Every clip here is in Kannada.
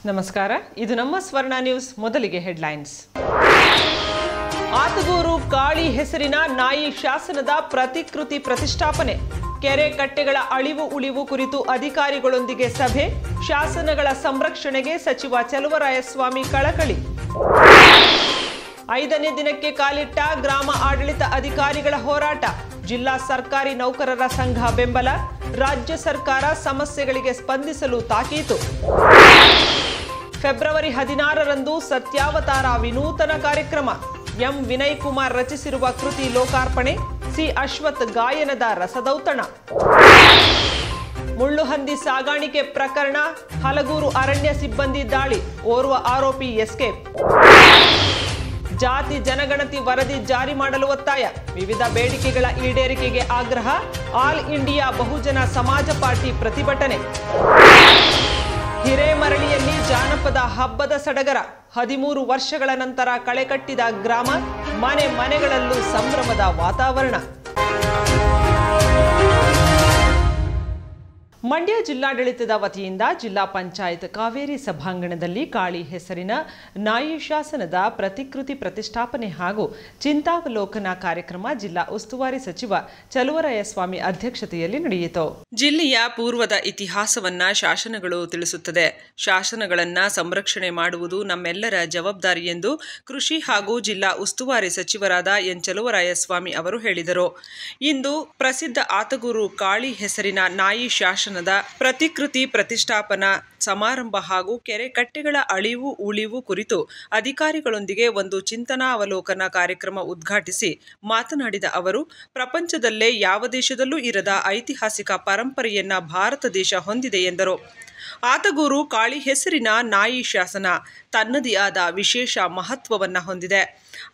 ನಮಸ್ಕಾರ, ಇದು ನಮ್ಮ ಸ್ವರ್ಣ ನ್ಯೂಸ್. ಮೊದಲಿಗೆ ಹೆಡ್ಲೈನ್ಸ್. ಆತಗೂರು ಕಾಳಿ ಹೆಸರಿನ ನಾಯಿ ಶಾಸನದ ಪ್ರತಿಕೃತಿ ಪ್ರತಿಷ್ಠಾಪನೆ. ಕೆರೆ ಕಟ್ಟೆಗಳ ಅಳಿವು ಉಳಿವು ಕುರಿತು ಅಧಿಕಾರಿಗಳೊಂದಿಗೆ ಸಭೆ. ಶಾಸನಗಳ ಸಂರಕ್ಷಣೆಗೆ ಸಚಿವ ಚಲುವರಾಯಸ್ವಾಮಿ ಕಳಕಳಿ. 5ನೇ ದಿನಕ್ಕೆ ಕಾಲಿಟ್ಟ ಗ್ರಾಮ ಆಡಳಿತ ಅಧಿಕಾರಿಗಳ ಹೋರಾಟ. ಜಿಲ್ಲಾ ಸರ್ಕಾರಿ ನೌಕರರ ಸಂಘ ಬೆಂಬಲ. ರಾಜ್ಯ ಸರ್ಕಾರ ಸಮಸ್ಯೆಗಳಿಗೆ ಸ್ಪಂದಿಸಲು ತಾಕೀತು. ಫೆಬ್ರವರಿ 16ರಂದು ಸತ್ಯಾವತಾರ ವಿನೂತನ ಕಾರ್ಯಕ್ರಮ. ಎಂ ವಿನಯ್ ಕುಮಾರ್ ರಚಿಸಿರುವ ಕೃತಿ ಲೋಕಾರ್ಪಣೆ. ಸಿ ಅಶ್ವಥ್ ಗಾಯನದ ರಸದೌತಣ. ಮುಳ್ಳುಹಂದಿ ಸಾಗಾಣಿಕೆ ಪ್ರಕರಣ. ಹಲಗೂರು ಅರಣ್ಯ ಸಿಬ್ಬಂದಿ ದಾಳಿ. ಓರ್ವ ಆರೋಪಿ ಎಸ್ಕೇಪ್. ಜಾತಿ ಜನಗಣತಿ ವರದಿ ಜಾರಿ ಮಾಡಲು ಒತ್ತಾಯ. ವಿವಿಧ ಬೇಡಿಕೆಗಳ ಈಡೇರಿಕೆಗೆ ಆಗ್ರಹ. ಆಲ್ ಇಂಡಿಯಾ ಬಹುಜನ ಸಮಾಜ ಪಾರ್ಟಿ ಪ್ರತಿಭಟನೆ. ಹಿರೇಮರಳಿಯಲ್ಲಿ ಜಾನಪದ ಹಬ್ಬದ ಸಡಗರ. 13 ವರ್ಷಗಳ ನಂತರ ಕಳೆಕಟ್ಟಿದ ಗ್ರಾಮ. ಮನೆಗಳಲ್ಲೂ ಸಂಭ್ರಮದ ವಾತಾವರಣ. ಮಂಡ್ಯ ಜಿಲ್ಲಾಡಳಿತದ ವತಿಯಿಂದ ಜಿಲ್ಲಾ ಪಂಚಾಯತ್ ಕಾವೇರಿ ಸಭಾಂಗಣದಲ್ಲಿ ಕಾಳಿ ಹೆಸರಿನ ನಾಯಿ ಶಾಸನದ ಪ್ರತಿಕೃತಿ ಪ್ರತಿಷ್ಠಾಪನೆ ಹಾಗೂ ಚಿಂತಾವಲೋಕನ ಕಾರ್ಯಕ್ರಮ ಜಿಲ್ಲಾ ಉಸ್ತುವಾರಿ ಸಚಿವ ಚಲುವರಾಯಸ್ವಾಮಿ ಅಧ್ಯಕ್ಷತೆಯಲ್ಲಿ ನಡೆಯಿತು. ಜಿಲ್ಲೆಯ ಪೂರ್ವದ ಇತಿಹಾಸವನ್ನ ಶಾಸನಗಳು ತಿಳಿಸುತ್ತದೆ. ಶಾಸನಗಳನ್ನು ಸಂರಕ್ಷಣೆ ಮಾಡುವುದು ನಮ್ಮೆಲ್ಲರ ಜವಾಬ್ದಾರಿ ಎಂದು ಕೃಷಿ ಹಾಗೂ ಜಿಲ್ಲಾ ಉಸ್ತುವಾರಿ ಸಚಿವರಾದ ಎನ್ ಚಲುವರಾಯಸ್ವಾಮಿ ಅವರು ಹೇಳಿದರು. ಇಂದು ಪ್ರಸಿದ್ಧ ಆತಗೂರು ಕಾಳಿ ಹೆಸರಿನ ನಾಯಿ ಶಾಸನ ಪ್ರತಿಕೃತಿ ಪ್ರತಿಷ್ಠಾಪನಾ ಸಮಾರಂಭ ಹಾಗೂ ಕೆರೆ ಕಟ್ಟೆಗಳ ಅಳಿವು ಉಳಿವು ಕುರಿತು ಅಧಿಕಾರಿಗಳೊಂದಿಗೆ ಒಂದು ಚಿಂತನಾವಲೋಕನ ಕಾರ್ಯಕ್ರಮ ಉದ್ಘಾಟಿಸಿ ಮಾತನಾಡಿದ ಅವರು, ಪ್ರಪಂಚದಲ್ಲೇ ಯಾವ ದೇಶದಲ್ಲೂ ಇರದ ಐತಿಹಾಸಿಕ ಪರಂಪರೆಯನ್ನ ಭಾರತ ದೇಶ ಹೊಂದಿದೆ ಎಂದರು. ಆತಗೂರು ಕಾಳಿ ಹೆಸರಿನ ನಾಯಿ ಶಾಸನ ತನ್ನದೇ ಆದ ವಿಶೇಷ ಮಹತ್ವವನ್ನು ಹೊಂದಿದೆ.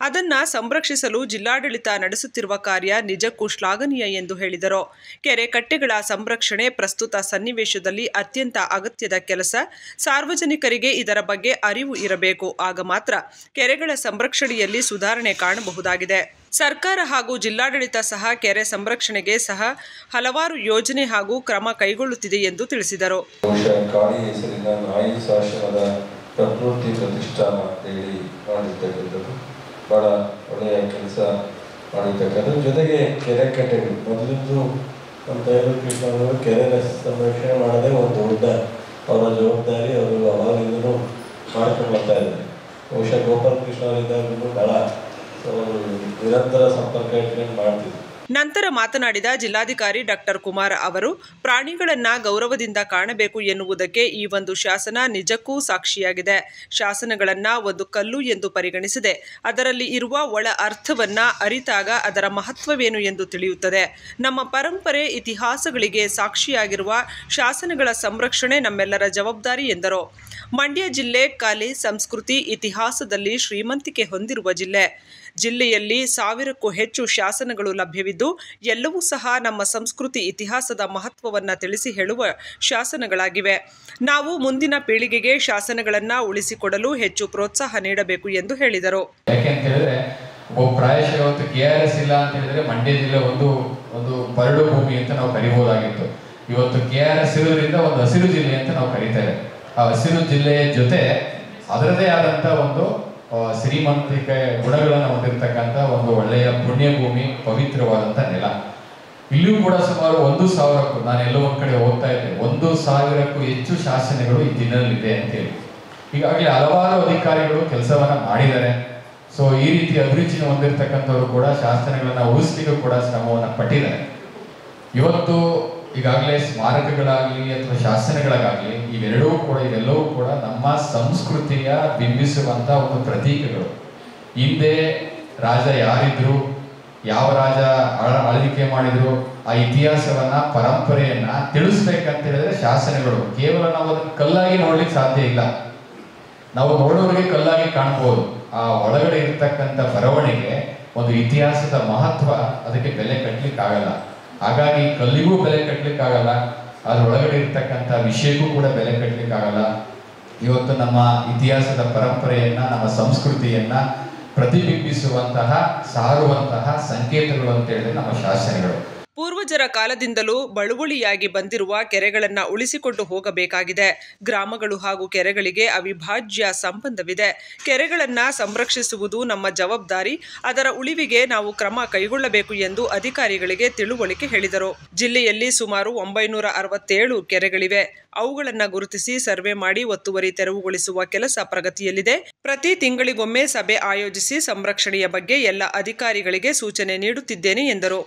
ಅದನ್ನ ಸಂರಕ್ಷಿಸಲು ಜಿಲ್ಲಾಡಳಿತ ನಡೆಸುತ್ತಿರುವ ಕಾರ್ಯ ನಿಜಕ್ಕೂ ಶ್ಲಾಘನೀಯ ಎಂದು ಹೇಳಿದರು. ಕೆರೆ ಕಟ್ಟೆಗಳ ಸಂರಕ್ಷಣೆ ಪ್ರಸ್ತುತ ಸನ್ನಿವೇಶದಲ್ಲಿ ಅತ್ಯಂತ ಅಗತ್ಯದ ಕೆಲಸ. ಸಾರ್ವಜನಿಕರಿಗೆ ಇದರ ಬಗ್ಗೆ ಅರಿವು ಇರಬೇಕು. ಆಗ ಮಾತ್ರ ಕೆರೆಗಳ ಸಂರಕ್ಷಣೆಯಲ್ಲಿ ಸುಧಾರಣೆ ಕಾಣಬಹುದಾಗಿದೆ. ಸರ್ಕಾರ ಹಾಗೂ ಜಿಲ್ಲಾಡಳಿತ ಸಹ ಕೆರೆ ಸಂರಕ್ಷಣೆಗೆ ಸಹ ಹಲವಾರು ಯೋಜನೆ ಹಾಗೂ ಕ್ರಮ ಕೈಗೊಳ್ಳುತ್ತಿದೆ ಎಂದು ತಿಳಿಸಿದರು. ಕಾಳಿ ಹೆಸರಿನ ನಾಯಿ ಶಾಸನದ ಪ್ರಕೃತಿ ಪ್ರತಿಷ್ಠಾನ ಅಂತೇಳಿ ಮಾಡಿರ್ತಕ್ಕಂಥದ್ದು ಬಹಳ ಒಳ್ಳೆಯ ಕೆಲಸ ಮಾಡಿರ್ತಕ್ಕಂಥದ್ದು. ಜೊತೆಗೆ ಕೆರೆ ಕಟ್ಟೆಗಳು ಮೊದಲಿದ್ದು ನಮ್ಮ ತೈಲೂರು ಕೃಷ್ಣವರು ಕೆರೆ ಸಂರಕ್ಷಣೆ ಮಾಡೋದೇ ಒಂದು ದೊಡ್ಡ ಅವರ ಜವಾಬ್ದಾರಿ. ಅವರು ಅವಾಗಿಂದಲೂ ಮಾಡ್ಕೊಂಡು ಬರ್ತಾ ಇದ್ದಾರೆ. ಬಹುಶಃ ಗೋಪಾಲ ಕೃಷ್ಣ ಅವರಿದ್ದಾಗಲೂ ಬಹಳ ನಿರಂತರ ಸಂಪರ್ಕ ಇಟ್ಕೊಂಡು ಮಾಡ್ತಿದ್ರು. ನಂತರ ಮಾತನಾಡಿದ ಜಿಲ್ಲಾಧಿಕಾರಿ ಡಾಕ್ಟರ್ ಕುಮಾರ್ ಅವರು, ಪ್ರಾಣಿಗಳನ್ನ ಗೌರವದಿಂದ ಕಾಣಬೇಕು ಎನ್ನುವುದಕ್ಕೆ ಈ ಒಂದು ಶಾಸನ ನಿಜಕ್ಕೂ ಸಾಕ್ಷಿಯಾಗಿದೆ. ಶಾಸನಗಳನ್ನ ಒಂದು ಕಲ್ಲು ಎಂದು ಪರಿಗಣಿಸಿದೆ. ಅದರಲ್ಲಿ ಇರುವ ಒಳ ಅರ್ಥವನ್ನ ಅರಿತಾಗ ಅದರ ಮಹತ್ವವೇನು ಎಂದು ತಿಳಿಯುತ್ತದೆ. ನಮ್ಮ ಪರಂಪರೆ ಇತಿಹಾಸಗಳಿಗೆ ಸಾಕ್ಷಿಯಾಗಿರುವ ಶಾಸನಗಳ ಸಂರಕ್ಷಣೆ ನಮ್ಮೆಲ್ಲರ ಜವಾಬ್ದಾರಿ ಎಂದರು. ಮಂಡ್ಯ ಜಿಲ್ಲೆ ಕಲೆ, ಸಂಸ್ಕೃತಿ, ಇತಿಹಾಸದಲ್ಲಿ ಶ್ರೀಮಂತಿಕೆ ಹೊಂದಿರುವ ಜಿಲ್ಲೆ. ಜಿಲ್ಲೆಯಲ್ಲಿ 1000ಕ್ಕೂ ಹೆಚ್ಚು ಶಾಸನಗಳು ಲಭ್ಯವಿದ್ದು ಎಲ್ಲವೂ ಸಹ ನಮ್ಮ ಸಂಸ್ಕೃತಿ ಇತಿಹಾಸದ ಮಹತ್ವವನ್ನು ತಿಳಿಸಿ ಹೇಳುವ ಶಾಸನಗಳಾಗಿವೆ. ನಾವು ಮುಂದಿನ ಪೀಳಿಗೆಗೆ ಶಾಸನಗಳನ್ನು ಉಳಿಸಿಕೊಡಲು ಹೆಚ್ಚು ಪ್ರೋತ್ಸಾಹ ನೀಡಬೇಕು ಎಂದು ಹೇಳಿದರು. ಯಾಕೆಂತೇಳಿದ್ರೆ ಪ್ರಾಯಶಃ ಇವತ್ತು KRS ಇಲ್ಲ ಅಂತ ಹೇಳಿದ್ರೆ ಮಂಡ್ಯ ಜಿಲ್ಲೆ ಒಂದು ಬರಡು ಭೂಮಿ ಅಂತ ನಾವು ಕರಿಬಹುದಾಗಿತ್ತು. ಇವತ್ತು KRS ಇರೋದ್ರಿಂದ ಒಂದು ಹಸಿರು ಜಿಲ್ಲೆ ಅಂತ ನಾವು ಕರೀತೇವೆ. ಆ ಹಸಿರು ಜಿಲ್ಲೆಯ ಜೊತೆ ಅದರದೇ ಆದಂಥ ಒಂದು ಶ್ರೀಮಂತಿಕೆ ಗುಣಗಳನ್ನು ಹೊಂದಿರತಕ್ಕಂಥ ಒಂದು ಒಳ್ಳೆಯ ಪುಣ್ಯಭೂಮಿ, ಪವಿತ್ರವಾದಂಥ ನೆಲ. ಇಲ್ಲಿಯೂ ಕೂಡ ಸುಮಾರು 1000ಕ್ಕೂ, ನಾನು ಎಲ್ಲೋ ಒಂದು ಕಡೆ ಓದ್ತಾ ಇದ್ದೆ, 1000ಕ್ಕೂ ಹೆಚ್ಚು ಶಾಸನಗಳು ಈ ದಿನದಲ್ಲಿದೆ ಅಂತೇಳಿ. ಈಗಾಗಲೇ ಹಲವಾರು ಅಧಿಕಾರಿಗಳು ಕೆಲಸವನ್ನ ಮಾಡಿದ್ದಾರೆ. ಸೊ ಈ ರೀತಿ ಅಭಿರುಚಿನ ಹೊಂದಿರತಕ್ಕಂಥವ್ರು ಕೂಡ ಶಾಸನಗಳನ್ನ ಉಳಿಸ್ಲಿಕ್ಕೂ ಕೂಡ ಶ್ರಮವನ್ನು ಪಟ್ಟಿದ್ದಾರೆ. ಇವತ್ತು ಈಗಾಗಲೇ ಸ್ಮಾರಕಗಳಾಗಲಿ ಅಥವಾ ಶಾಸನಗಳಾಗಲಿ ಇವೆಲ್ಲವೂ ಕೂಡ ನಮ್ಮ ಸಂಸ್ಕೃತಿಯ ಬಿಂಬಿಸುವಂತ ಒಂದು ಪ್ರತೀಕಗಳು. ಹಿಂದೆ ರಾಜ ಯಾರಿದ್ರು, ಯಾವ ರಾಜ ಆಳ್ವಿಕೆ ಮಾಡಿದ್ರು, ಆ ಇತಿಹಾಸವನ್ನ ಪರಂಪರೆಯನ್ನ ತಿಳಿಸ್ಬೇಕಂತ ಹೇಳಿದ್ರೆ ಶಾಸನಗಳು ಕೇವಲ ನಾವು ಅದನ್ನು ಕಲ್ಲಾಗಿ ನೋಡ್ಲಿಕ್ಕೆ ಸಾಧ್ಯ ಇಲ್ಲ. ನಾವು ನೋಡೋರಿಗೆ ಕಲ್ಲಾಗಿ ಕಾಣಬಹುದು. ಆ ಒಳಗಡೆ ಇರ್ತಕ್ಕಂಥ ಬರವಣಿಗೆ ಒಂದು ಇತಿಹಾಸದ ಮಹತ್ವ, ಅದಕ್ಕೆ ಬೆಲೆ ಕಟ್ಟಲಿಕ್ಕೆ ಆಗಲ್ಲ. ಹಾಗಾಗಿ ಕಲ್ಲಿಗೂ ಬೆಲೆ ಕಟ್ಟಲಿಕ್ಕೆ ಆಗಲ್ಲ, ಅದರೊಳಗಡೆ ಇರ್ತಕ್ಕಂಥ ವಿಷಯಕ್ಕೂ ಕೂಡ ಬೆಲೆ ಕಟ್ಟಲಿಕ್ಕೆ ಆಗಲ್ಲ. ಇವತ್ತು ನಮ್ಮ ಇತಿಹಾಸದ ಪರಂಪರೆಯನ್ನ, ನಮ್ಮ ಸಂಸ್ಕೃತಿಯನ್ನ ಪ್ರತಿಬಿಂಬಿಸುವಂತಹ, ಸಾರುವಂತಹ ಸಂಕೇತಗಳು ಅಂತ ಹೇಳಿದ್ರೆ ನಮ್ಮ ಶಾಸನಗಳು. ಪೂರ್ವಜರ ಕಾಲದಿಂದಲೂ ಬಳುವಳಿಯಾಗಿ ಬಂದಿರುವ ಕೆರೆಗಳನ್ನು ಉಳಿಸಿಕೊಂಡು ಹೋಗಬೇಕಾಗಿದೆ. ಗ್ರಾಮಗಳು ಹಾಗೂ ಕೆರೆಗಳಿಗೆ ಅವಿಭಾಜ್ಯ ಸಂಬಂಧವಿದೆ. ಕೆರೆಗಳನ್ನು ಸಂರಕ್ಷಿಸುವುದು ನಮ್ಮ ಜವಾಬ್ದಾರಿ. ಅದರ ಉಳಿವಿಗೆ ನಾವು ಕ್ರಮ ಕೈಗೊಳ್ಳಬೇಕು ಎಂದು ಅಧಿಕಾರಿಗಳಿಗೆ ತಿಳುವಳಿಕೆ ಹೇಳಿದರು. ಜಿಲ್ಲೆಯಲ್ಲಿ ಸುಮಾರು 967 ಕೆರೆಗಳಿವೆ. ಅವುಗಳನ್ನು ಗುರುತಿಸಿ ಸರ್ವೆ ಮಾಡಿ ಒತ್ತುವರಿ ತೆರವುಗೊಳಿಸುವ ಕೆಲಸ ಪ್ರಗತಿಯಲ್ಲಿದೆ. ಪ್ರತಿ ತಿಂಗಳಿಗೊಮ್ಮೆ ಸಭೆ ಆಯೋಜಿಸಿ ಸಂರಕ್ಷಣೆಯ ಬಗ್ಗೆ ಎಲ್ಲ ಅಧಿಕಾರಿಗಳಿಗೆ ಸೂಚನೆ ನೀಡುತ್ತಿದ್ದೇನೆ ಎಂದರು.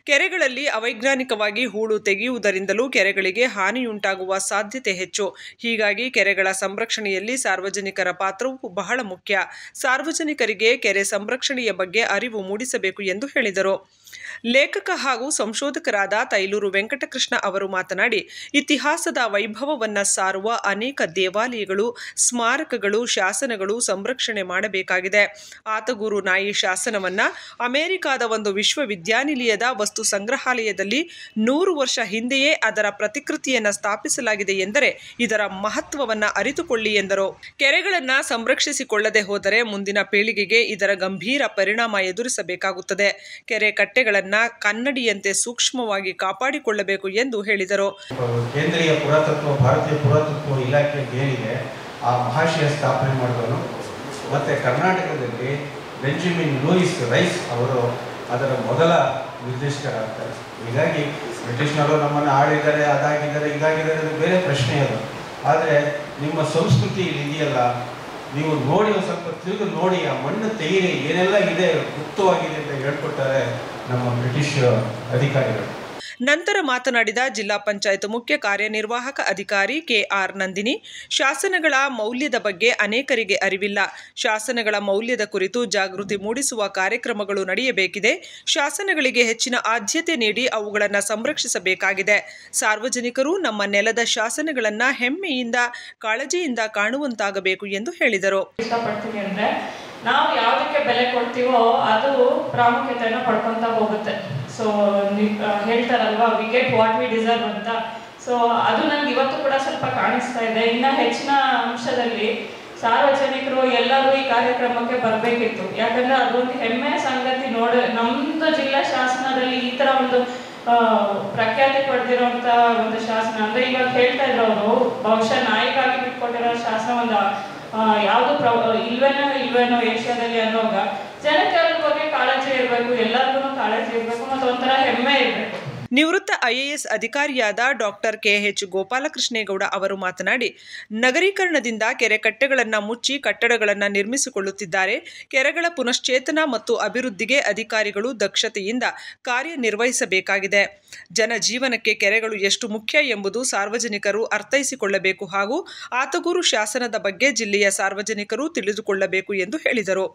ಕೆರೆಗಳಲ್ಲಿ ಅವೈಜ್ಞಾನಿಕವಾಗಿ ಹೂಳು ತೆಗೆಯುವುದರಿಂದಲೂ ಕೆರೆಗಳಿಗೆ ಹಾನಿಯುಂಟಾಗುವ ಸಾಧ್ಯತೆ ಹೆಚ್ಚು. ಹೀಗಾಗಿ ಕೆರೆಗಳ ಸಂರಕ್ಷಣೆಯಲ್ಲಿ ಸಾರ್ವಜನಿಕರ ಪಾತ್ರವೂ ಬಹಳ ಮುಖ್ಯ. ಸಾರ್ವಜನಿಕರಿಗೆ ಕೆರೆ ಸಂರಕ್ಷಣೆಯ ಬಗ್ಗೆ ಅರಿವು ಮೂಡಿಸಬೇಕು ಎಂದು ಹೇಳಿದರು. ಲೇಖಕ ಹಾಗೂ ಸಂಶೋಧಕರಾದ ತೈಲೂರು ವೆಂಕಟಕೃಷ್ಣ ಅವರು ಮಾತನಾಡಿ, ಇತಿಹಾಸದ ವೈಭವವನ್ನು ಸಾರುವ ಅನೇಕ ದೇವಾಲಯಗಳು, ಸ್ಮಾರಕಗಳು, ಶಾಸನಗಳು ಸಂರಕ್ಷಣೆ ಮಾಡಬೇಕಾಗಿದೆ. ಆತಗೂರು ನಾಯಿ ಶಾಸನವನ್ನು ಅಮೆರಿಕಾದ ಒಂದು ವಿಶ್ವವಿದ್ಯಾನಿಲಯದ ವಸ್ತು ಸಂಗ್ರಹಾಲಯದಲ್ಲಿ 100 ವರ್ಷ ಹಿಂದೆಯೇ ಅದರ ಪ್ರತಿಕೃತಿಯನ್ನು ಸ್ಥಾಪಿಸಲಾಗಿದೆ ಎಂದರೆ ಇದರ ಮಹತ್ವವನ್ನು ಅರಿತುಕೊಳ್ಳಿ ಎಂದರು. ಕೆರೆಗಳನ್ನು ಸಂರಕ್ಷಿಸಿಕೊಳ್ಳದೆ ಹೋದರೆ ಮುಂದಿನ ಪೀಳಿಗೆಗೆ ಇದರ ಗಂಭೀರ ಪರಿಣಾಮ ಎದುರಿಸಬೇಕಾಗುತ್ತದೆ. ಕೆರೆ ಕಟ್ಟೆಗಳನ್ನು ಕನ್ನಡಿಯಂತೆ ಸೂಕ್ಷ್ಮವಾಗಿ ಕಾಪಾಡಿಕೊಳ್ಳಬೇಕು ಎಂದು ಹೇಳಿದರು. ಕೇಂದ್ರೀಯ ಪುರಾತತ್ವ ಭಾರತೀಯ ಪುರಾತತ್ವ ಇಲಾಖೆ ಏನಿದೆ ಆ ಮಹಾಶಯ ಸ್ಥಾಪನೆ ಮಾಡಿದನು. ಮತ್ತು ಕರ್ನಾಟಕದಲ್ಲಿ ಬೆಂಜಮಿನ್ ಲೂಯಿಸ್ ರೈಸ್ ಅವರು ಅದರ ಮೊದಲ ನಿರ್ದೇಶಕರಾಗ್ತಾರೆ. ಹೀಗಾಗಿ ಬ್ರಿಟಿಷ್ನವರು ನಮ್ಮನ್ನು ಆಳಿದ್ದಾರೆ, ಅದಾಗಿದ್ದಾರೆ, ಇದಾಗಿದ್ದಾರೆ, ಅದು ಬೇರೆ ಪ್ರಶ್ನೆ ಅದು. ಆದರೆ ನಿಮ್ಮ ಸಂಸ್ಕೃತಿ ಇದೆಯಲ್ಲ, ನೀವು ನೋಡಿ ಒಂದು ಸ್ವಲ್ಪ ತಿರುಗಿ ನೋಡಿ, ಆ ಮಣ್ಣು ತೆಗೀರಿ, ಏನೆಲ್ಲ ಇದೆ ಗುಪ್ತವಾಗಿದೆ ಅಂತ ಹೇಳ್ಕೊಡ್ತಾರೆ ನಮ್ಮ ಬ್ರಿಟಿಷ್ ಅಧಿಕಾರಿಗಳು. ನಂತರ ಮಾತನಾಡಿದ ಜಿಲ್ಲಾ ಪಂಚಾಯತ್ ಮುಖ್ಯ ಕಾರ್ಯನಿರ್ವಾಹಕ ಅಧಿಕಾರಿ ಕೆಆರ್ ನಂದಿನಿ, ಶಾಸನಗಳ ಮೌಲ್ಯದ ಬಗ್ಗೆ ಅನೇಕರಿಗೆ ಅರಿವಿಲ್ಲ. ಶಾಸನಗಳ ಮೌಲ್ಯದ ಕುರಿತು ಜಾಗೃತಿ ಮೂಡಿಸುವ ಕಾರ್ಯಕ್ರಮಗಳು ನಡೆಯಬೇಕಿದೆ. ಶಾಸನಗಳಿಗೆ ಹೆಚ್ಚಿನ ಆದ್ಯತೆ ನೀಡಿ ಅವುಗಳನ್ನು ಸಂರಕ್ಷಿಸಬೇಕಾಗಿದೆ. ಸಾರ್ವಜನಿಕರು ನಮ್ಮ ನೆಲದ ಶಾಸನಗಳನ್ನು ಹೆಮ್ಮೆಯಿಂದ, ಕಾಳಜಿಯಿಂದ ಕಾಣುವಂತಾಗಬೇಕು ಎಂದು ಹೇಳಿದರು. ನಾವು ಯಾವುದಕ್ಕೆ ಬೆಲೆ ಕೊಡ್ತೀವೋ ಅದು ಪ್ರಾಮುಖ್ಯತೆಯನ್ನು ಪಡ್ಕೊಂತ ಹೋಗುತ್ತೆ. ಸೊ ಹೇಳ್ತಾರಲ್ವಾ, we get what we deserve ಅಂತ. ಸೊ ಅದು ನನಗೆ ಇವತ್ತು ಕೂಡ ಸ್ವಲ್ಪ ಕಾಣಿಸ್ತಾ ಇದೆ. ಇನ್ನು ಹೆಚ್ಚಿನ ಅಂಶದಲ್ಲಿ ಸಾರ್ವಜನಿಕರು ಎಲ್ಲರೂ ಈ ಕಾರ್ಯಕ್ರಮಕ್ಕೆ ಬರಬೇಕಿತ್ತು. ಯಾಕಂದರೆ ಅದೊಂದು ಹೆಮ್ಮೆಯ ಸಂಗತಿ. ನಮ್ಮದು ಜಿಲ್ಲಾ ಶಾಸನದಲ್ಲಿ ಈ ಥರ ಒಂದು ಪ್ರಖ್ಯಾತಿ ಪಡೆದಿರೋಂಥ ಒಂದು ಶಾಸನ ಅಂದರೆ, ಇವಾಗ ಹೇಳ್ತಾ ಇದ್ರು ಅವರು, ಬಹುಶಃ ನಾಯಿಗಾಗಿ ಬಿಟ್ಕೊಟ್ಟಿರೋ ಶಾಸನ ಒಂದು ಯಾವುದು ಇಲ್ವೇನೋ ಏಷ್ಯಾದಲ್ಲಿ ಅನ್ನೋವಾಗ ಜನಕ್ಕೆ ಅದ್ರ ಬಗ್ಗೆ ಕಾಳಜಿ ಇರಬೇಕು, ಎಲ್ಲರಿಗೂ ಕಾಳಜಿ ಇರಬೇಕು ಮತ್ತು ಒಂಥರ ಹೆಮ್ಮೆ ಇರಬೇಕು. ನಿವೃತ್ತ IAS ಅಧಿಕಾರಿಯಾದ ಡಾಕ್ಟರ್ KH ಗೋಪಾಲಕೃಷ್ಣೇಗೌಡ ಅವರು ಮಾತನಾಡಿ, ನಗರೀಕರಣದಿಂದ ಕೆರೆ ಕಟ್ಟೆಗಳನ್ನು ಮುಚ್ಚಿ ಕಟ್ಟಡಗಳನ್ನು ನಿರ್ಮಿಸಿಕೊಳ್ಳುತ್ತಿದ್ದಾರೆ. ಕೆರೆಗಳ ಪುನಶ್ಚೇತನ ಮತ್ತು ಅಭಿವೃದ್ಧಿಗೆ ಅಧಿಕಾರಿಗಳು ದಕ್ಷತೆಯಿಂದ ಕಾರ್ಯನಿರ್ವಹಿಸಬೇಕಾಗಿದೆ. ಜನಜೀವನಕ್ಕೆ ಕೆರೆಗಳು ಎಷ್ಟು ಮುಖ್ಯ ಎಂಬುದು ಸಾರ್ವಜನಿಕರು ಅರ್ಥೈಸಿಕೊಳ್ಳಬೇಕು ಹಾಗೂ ಆತಗೂರು ಶಾಸನದ ಬಗ್ಗೆ ಜಿಲ್ಲೆಯ ಸಾರ್ವಜನಿಕರು ತಿಳಿದುಕೊಳ್ಳಬೇಕು ಎಂದು ಹೇಳಿದರು.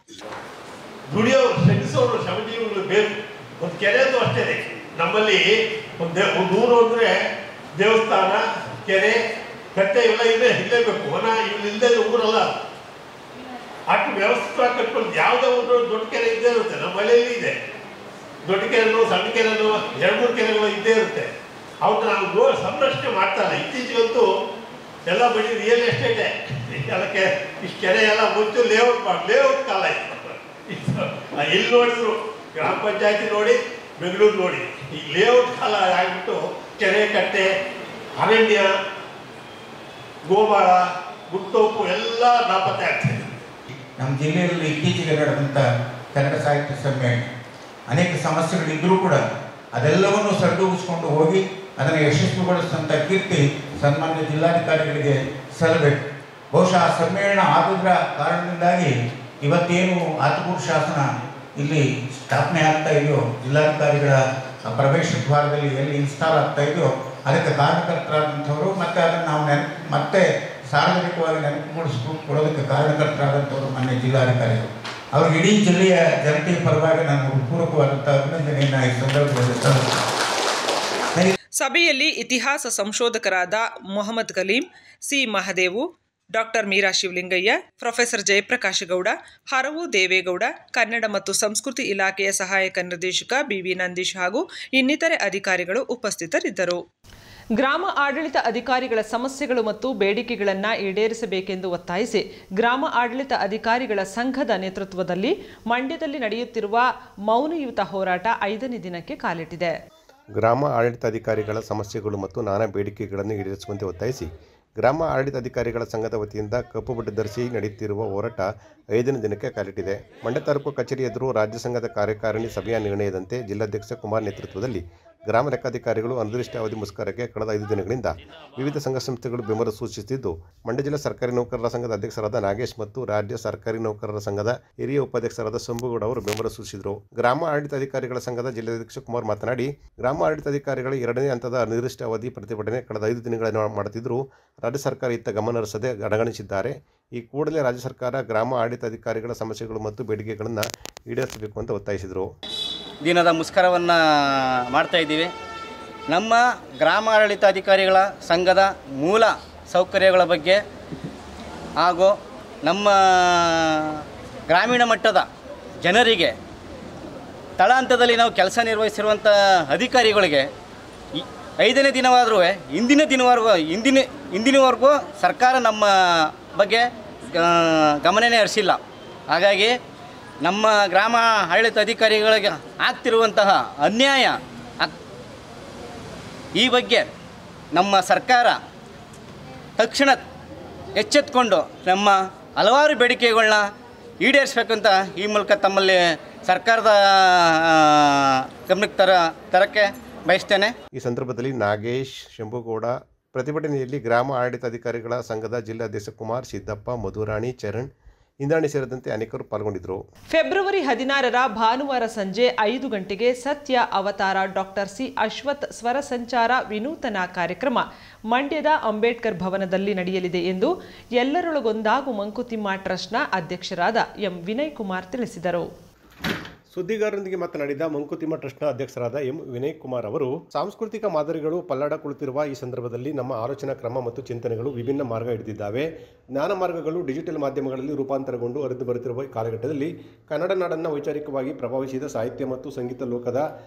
ಒಂದು ಕೆರೆದು ಅಷ್ಟೇ. ನಮ್ಮಲ್ಲಿ ಊರು ಅಂದರೆ ದೇವಸ್ಥಾನ, ಕೆರೆ, ಕಟ್ಟೆ ಇವೆಲ್ಲ ಇರಲೇಬೇಕು. ವನ ಇಲ್ಲದೆ ಊರಲ್ಲ. ಅಷ್ಟು ವ್ಯವಸ್ಥಿತವಾಗಿ ಕಟ್ಕೊಂಡು ಯಾವುದೇ ಒಂದು ದೊಡ್ಡ ಕೆರೆ ಇದ್ದೇ ಇರುತ್ತೆ. ನಮ್ಮ ಮನೆಯಲ್ಲಿ ಇದೆ ದೊಡ್ಡ ಕೆರೆನೋ ಸಣ್ಣ ಕೆರೆನೋ 2-3 ಕೆರೆಗಳು ಇದ್ದೇ ಇರುತ್ತೆ. ಅವನ್ನ ನಾವು ಸಂರಕ್ಷಣೆ ಮಾಡ್ತಾರೆ. ಇತ್ತೀಚೆಗಂತೂ ಎಲ್ಲ ಬರೀ ರಿಯಲ್ ಎಸ್ಟೇಟೇ. ಅದಕ್ಕೆ ಇಷ್ಟು ಕೆರೆ ಎಲ್ಲ ಮುಂಚೆ ಲೇಔಟ್ ಕಾಲ ಇತ್ತು. ಎಲ್ಲಿ ನೋಡಿದ್ರು, ಗ್ರಾಮ ಪಂಚಾಯತಿ ನೋಡಿ, ಬೆಂಗಳೂರು ನೋಡಿ, ಈ ಲೇಔಟ್ ಕಾಲ ಆಗಿಬಿಟ್ಟು ಕೆರೆ, ಕಟ್ಟೆ, ಅರಣ್ಯ, ಗೋಮಾಳ, ಗುಟ್ಟೋಪು ಎಲ್ಲ ನಾಪತ್ತೆ ಆಗ್ತದೆ. ನಮ್ಮ ಜಿಲ್ಲೆಯಲ್ಲಿ ಇತ್ತೀಚೆಗೆ ನಡೆದಂಥ ಕನ್ನಡ ಸಾಹಿತ್ಯ ಸಮ್ಮೇಳನ ಅನೇಕ ಸಮಸ್ಯೆಗಳಿದ್ದರೂ ಕೂಡ ಅದೆಲ್ಲವನ್ನು ಸರಿದೂಗಿಸ್ಕೊಂಡು ಹೋಗಿ ಅದನ್ನು ಯಶಸ್ವಿಗೊಳಿಸಿದಂಥ ಕೀರ್ತಿ ಸನ್ಮಾನ್ಯ ಜಿಲ್ಲಾಧಿಕಾರಿಗಳಿಗೆ ಸಲ್ಲಬೇಕು. ಬಹುಶಃ ಆ ಸಮ್ಮೇಳನ ಆಗೋದ್ರ ಕಾರಣದಿಂದಾಗಿ ಇವತ್ತೇನು ಆತಗೂರು ಶಾಸನ ಇಲ್ಲಿ ಸ್ಥಾಪನೆ ಆಗ್ತಾ ಇದೆಯೋ, ಜಿಲ್ಲಾಧಿಕಾರಿಗಳ ಪ್ರವೇಶ ದ್ವಾರದಲ್ಲಿ ಎಲ್ಲಿ ಇನ್ಸ್ಟಾಲ್ ಆಗ್ತಾ ಇದೆಯೋ ಅದಕ್ಕೆ ಕಾರಣಕರ್ತರಾದಂಥವರು, ಮತ್ತು ಅದನ್ನು ನಾವು ಮತ್ತೆ ಸಾರ್ವಜನಿಕವಾಗಿ ನೆನಪು ಮೂಡಿಸ್ಕೊಡೋದಕ್ಕೆ ಕಾರಣಕರ್ತರಾದಂಥವರು ಮಾನ್ಯ ಜಿಲ್ಲಾಧಿಕಾರಿಗಳು. ಅವ್ರಿಗೆ ಇಡೀ ಜಿಲ್ಲೆಯ ಜನತೆಯ ಪರವಾಗಿ ನಾನು ಪೂರ್ವಕವಾದಂಥ ಅಭಿನಂದನೆಯನ್ನು ಈ ಸಂದರ್ಭದಲ್ಲಿ ಸಲ್ಲಿಸುತ್ತೇನೆ. ಸಭೆಯಲ್ಲಿ ಇತಿಹಾಸ ಸಂಶೋಧಕರಾದ Mohammed Kaleem, C Mahadevu, doctor Meera Shivalingaiah, professor Jayaprakasha Gowda, Haravu Devegowda, Kannada ಮತ್ತು ಸಂಸ್ಕೃತಿ ಇಲಾಖೆಯ ಸಹಾಯಕ ನಿರ್ದೇಶಕ BV ನಂದೀಶ್ ಹಾಗೂ ಇನ್ನಿತರೆ ಅಧಿಕಾರಿಗಳು ಉಪಸ್ಥಿತರಿದ್ದರು. ಗ್ರಾಮ ಆಡಳಿತ ಅಧಿಕಾರಿಗಳ ಸಮಸ್ಯೆಗಳು ಮತ್ತು ಬೇಡಿಕೆಗಳನ್ನು ಈಡೇರಿಸಬೇಕೆಂದು ಒತ್ತಾಯಿಸಿ ಗ್ರಾಮ ಆಡಳಿತ ಅಧಿಕಾರಿಗಳ ಸಂಘದ ನೇತೃತ್ವದಲ್ಲಿ ಮಂಡ್ಯದಲ್ಲಿ ನಡೆಯುತ್ತಿರುವ ಮೌನಯುತ ಹೋರಾಟ 5ನೇ ದಿನಕ್ಕೆ ಕಾಲಿಟ್ಟಿದೆ. ಗ್ರಾಮ ಆಡಳಿತಾಧಿಕಾರಿಗಳ ಸಮಸ್ಯೆಗಳು ಮತ್ತು ನಾನಾ ಬೇಡಿಕೆಗಳನ್ನು ಈಡೇರಿಸುವಂತೆ ಒತ್ತಾಯಿಸಿ ಗ್ರಾಮ ಆಡಳಿತಾಧಿಕಾರಿಗಳ ಸಂಘದ ವತಿಯಿಂದ ಕಪ್ಪು ಬಟ್ಟೆ ಧರಿಸಿ ನಡೆಯುತ್ತಿರುವ ಹೋರಾಟ 5ನೇ ದಿನಕ್ಕೆ ಕಾಲಿಟ್ಟಿದೆ. ಮಂಡ್ಯ ತಾಲೂಕು ಕಚೇರಿ ಎದುರು ರಾಜ್ಯ ಸಂಘದ ಕಾರ್ಯಕಾರಿಣಿ ಸಭೆಯ ನಿರ್ಣಯದಂತೆ ಜಿಲ್ಲಾಧ್ಯಕ್ಷ ಕುಮಾರ್ ನೇತೃತ್ವದಲ್ಲಿ ಗ್ರಾಮ ಲೆಕ್ಕಾಧಿಕಾರಿಗಳು ಅನಿರ್ದಿಷ್ಟಾವಧಿ ಮುಷ್ಕರಕ್ಕೆ ಕಳೆದ 5 ದಿನಗಳಿಂದ ವಿವಿಧ ಸಂಘ ಸಂಸ್ಥೆಗಳು ಬೆಂಬಲ ಸೂಚಿಸುತ್ತಿದ್ದು, ಮಂಡ್ಯ ಜಿಲ್ಲಾ ಸರ್ಕಾರಿ ನೌಕರರ ಸಂಘದ ಅಧ್ಯಕ್ಷರಾದ ನಾಗೇಶ್ ಮತ್ತು ರಾಜ್ಯ ಸರ್ಕಾರಿ ನೌಕರರ ಸಂಘದ ಹಿರಿಯ ಉಪಾಧ್ಯಕ್ಷರಾದ ಶಂಭುಗೌಡ ಅವರು ಬೆಂಬಲ ಸೂಚಿಸಿದರು. ಗ್ರಾಮ ಆಡಳಿತಾಧಿಕಾರಿಗಳ ಸಂಘದ ಜಿಲ್ಲಾಧ್ಯಕ್ಷ ಕುಮಾರ್ ಮಾತನಾಡಿ, ಗ್ರಾಮ ಆಡಳಿತಾಧಿಕಾರಿಗಳ 2ನೇ ಹಂತದ ಅನಿರ್ದಿಷ್ಟಾವಧಿ ಪ್ರತಿಭಟನೆ ಕಳೆದ 5 ದಿನಗಳಿಂದ ಮಾಡುತ್ತಿದ್ದರೂ ರಾಜ್ಯ ಸರ್ಕಾರ ಇತ್ತ ಗಮನ ಹರಿಸದೆ ಕಡೆಗಣಿಸಿದ್ದಾರೆ. ಈ ಕೂಡಲೇ ರಾಜ್ಯ ಸರ್ಕಾರ ಗ್ರಾಮ ಆಡಳಿತಾಧಿಕಾರಿಗಳ ಸಮಸ್ಯೆಗಳು ಮತ್ತು ಬೇಡಿಕೆಗಳನ್ನು ಈಡೇರಿಸಬೇಕು ಅಂತ ಒತ್ತಾಯಿಸಿದರು. ದಿನದ ಮುಷ್ಕರವನ್ನು ಮಾಡ್ತಾ ಇದ್ದೀವಿ. ನಮ್ಮ ಗ್ರಾಮ ಆಡಳಿತಾಧಿಕಾರಿಗಳ ಸಂಘದ ಮೂಲ ಸೌಕರ್ಯಗಳ ಬಗ್ಗೆ ಹಾಗೂ ನಮ್ಮ ಗ್ರಾಮೀಣ ಮಟ್ಟದ ಜನರಿಗೆ ತಳ ಹಂತದಲ್ಲಿ ನಾವು ಕೆಲಸ ನಿರ್ವಹಿಸಿರುವಂಥ ಅಧಿಕಾರಿಗಳಿಗೆ 5ನೇ ದಿನವಾದರೂ ಇಂದಿನವರೆಗೂ ಸರ್ಕಾರ ನಮ್ಮ ಬಗ್ಗೆ ಗಮನನೇ ಹರಿಸಿಲ್ಲ. ಹಾಗಾಗಿ ನಮ್ಮ ಗ್ರಾಮ ಆಡಳಿತ ಅಧಿಕಾರಿಗಳಿಗೆ ಆಗ್ತಿರುವಂತಹ ಅನ್ಯಾಯ ಈ ಬಗ್ಗೆ ನಮ್ಮ ಸರ್ಕಾರ ತಕ್ಷಣ ಎಚ್ಚೆತ್ತುಕೊಂಡು ನಮ್ಮ ಹಲವಾರು ಬೇಡಿಕೆಗಳನ್ನ ಈಡೇರಿಸಬೇಕಂತ ಈ ಮೂಲಕ ತಮ್ಮಲ್ಲಿ ಸರ್ಕಾರದ ಗಮನಕ್ಕೆ ತರಕ್ಕೆ ಬಯಸ್ತೇನೆ. ಈ ಸಂದರ್ಭದಲ್ಲಿ ನಾಗೇಶ್, ಶಂಭುಗೌಡ, ಪ್ರತಿಭಟನೆಯಲ್ಲಿ ಗ್ರಾಮ ಆಡಳಿತಾಧಿಕಾರಿಗಳ ಸಂಘದ ಜಿಲ್ಲಾಧ್ಯಕ್ಷ ಕುಮಾರ್, ಸಿದ್ದಪ್ಪ, ಮಧುರಾಣಿ, ಚರಣ್, ಇಂದ್ರಾಣಿ ಸೇರಿದಂತೆ ಅನೇಕರು ಪಾಲ್ಗೊಂಡಿದ್ದರು. ಫೆಬ್ರವರಿ 16ರ ಭಾನುವಾರ ಸಂಜೆ 5 ಗಂಟೆಗೆ ಸತ್ಯ ಅವತಾರ ಡಾಕ್ಟರ್ ಸಿ ಅಶ್ವಥ್ ಸ್ವರ ಸಂಚಾರ ವಿನೂತನ ಕಾರ್ಯಕ್ರಮ ಮಂಡ್ಯದ ಅಂಬೇಡ್ಕರ್ ಭವನದಲ್ಲಿ ನಡೆಯಲಿದೆ ಎಂದು ಎಲ್ಲರೊಳಗೊಂದಾಗು ಮಂಕುತಿಮ್ಮ ಟ್ರಸ್ಟ್ನ ಅಧ್ಯಕ್ಷರಾದ ಎಂ ವಿನಯ್ ಕುಮಾರ್ ತಿಳಿಸಿದರು. ಸುದ್ದಿಗಾರರೊಂದಿಗೆ ಮಾತನಾಡಿದ ಮಂಕುತಿಮ್ಮ ಟ್ರಸ್ಟ್ನ ಅಧ್ಯಕ್ಷರಾದ ಎಂ ವಿನಯ್ ಕುಮಾರ್ ಅವರು, ಸಾಂಸ್ಕೃತಿಕ ಮಾದರಿಗಳು ಪಲ್ಲಡ ಕುಳಿತಿರುವ ಈ ಸಂದರ್ಭದಲ್ಲಿ ನಮ್ಮ ಆಲೋಚನಾ ಕ್ರಮ ಮತ್ತು ಚಿಂತನೆಗಳು ವಿಭಿನ್ನ ಮಾರ್ಗ ಹಿಡಿದಿದ್ದಾವೆ. ಜ್ಞಾನ ಮಾರ್ಗಗಳು ಡಿಜಿಟಲ್ ಮಾಧ್ಯಮಗಳಲ್ಲಿ ರೂಪಾಂತರಗೊಂಡು ಹರಿದು ಬರುತ್ತಿರುವ ಕಾಲಘಟ್ಟದಲ್ಲಿ ಕನ್ನಡ ನಾಡನ್ನು ವೈಚಾರಿಕವಾಗಿ ಪ್ರಭಾವಿಸಿದ ಸಾಹಿತ್ಯ ಮತ್ತು ಸಂಗೀತ ಲೋಕದ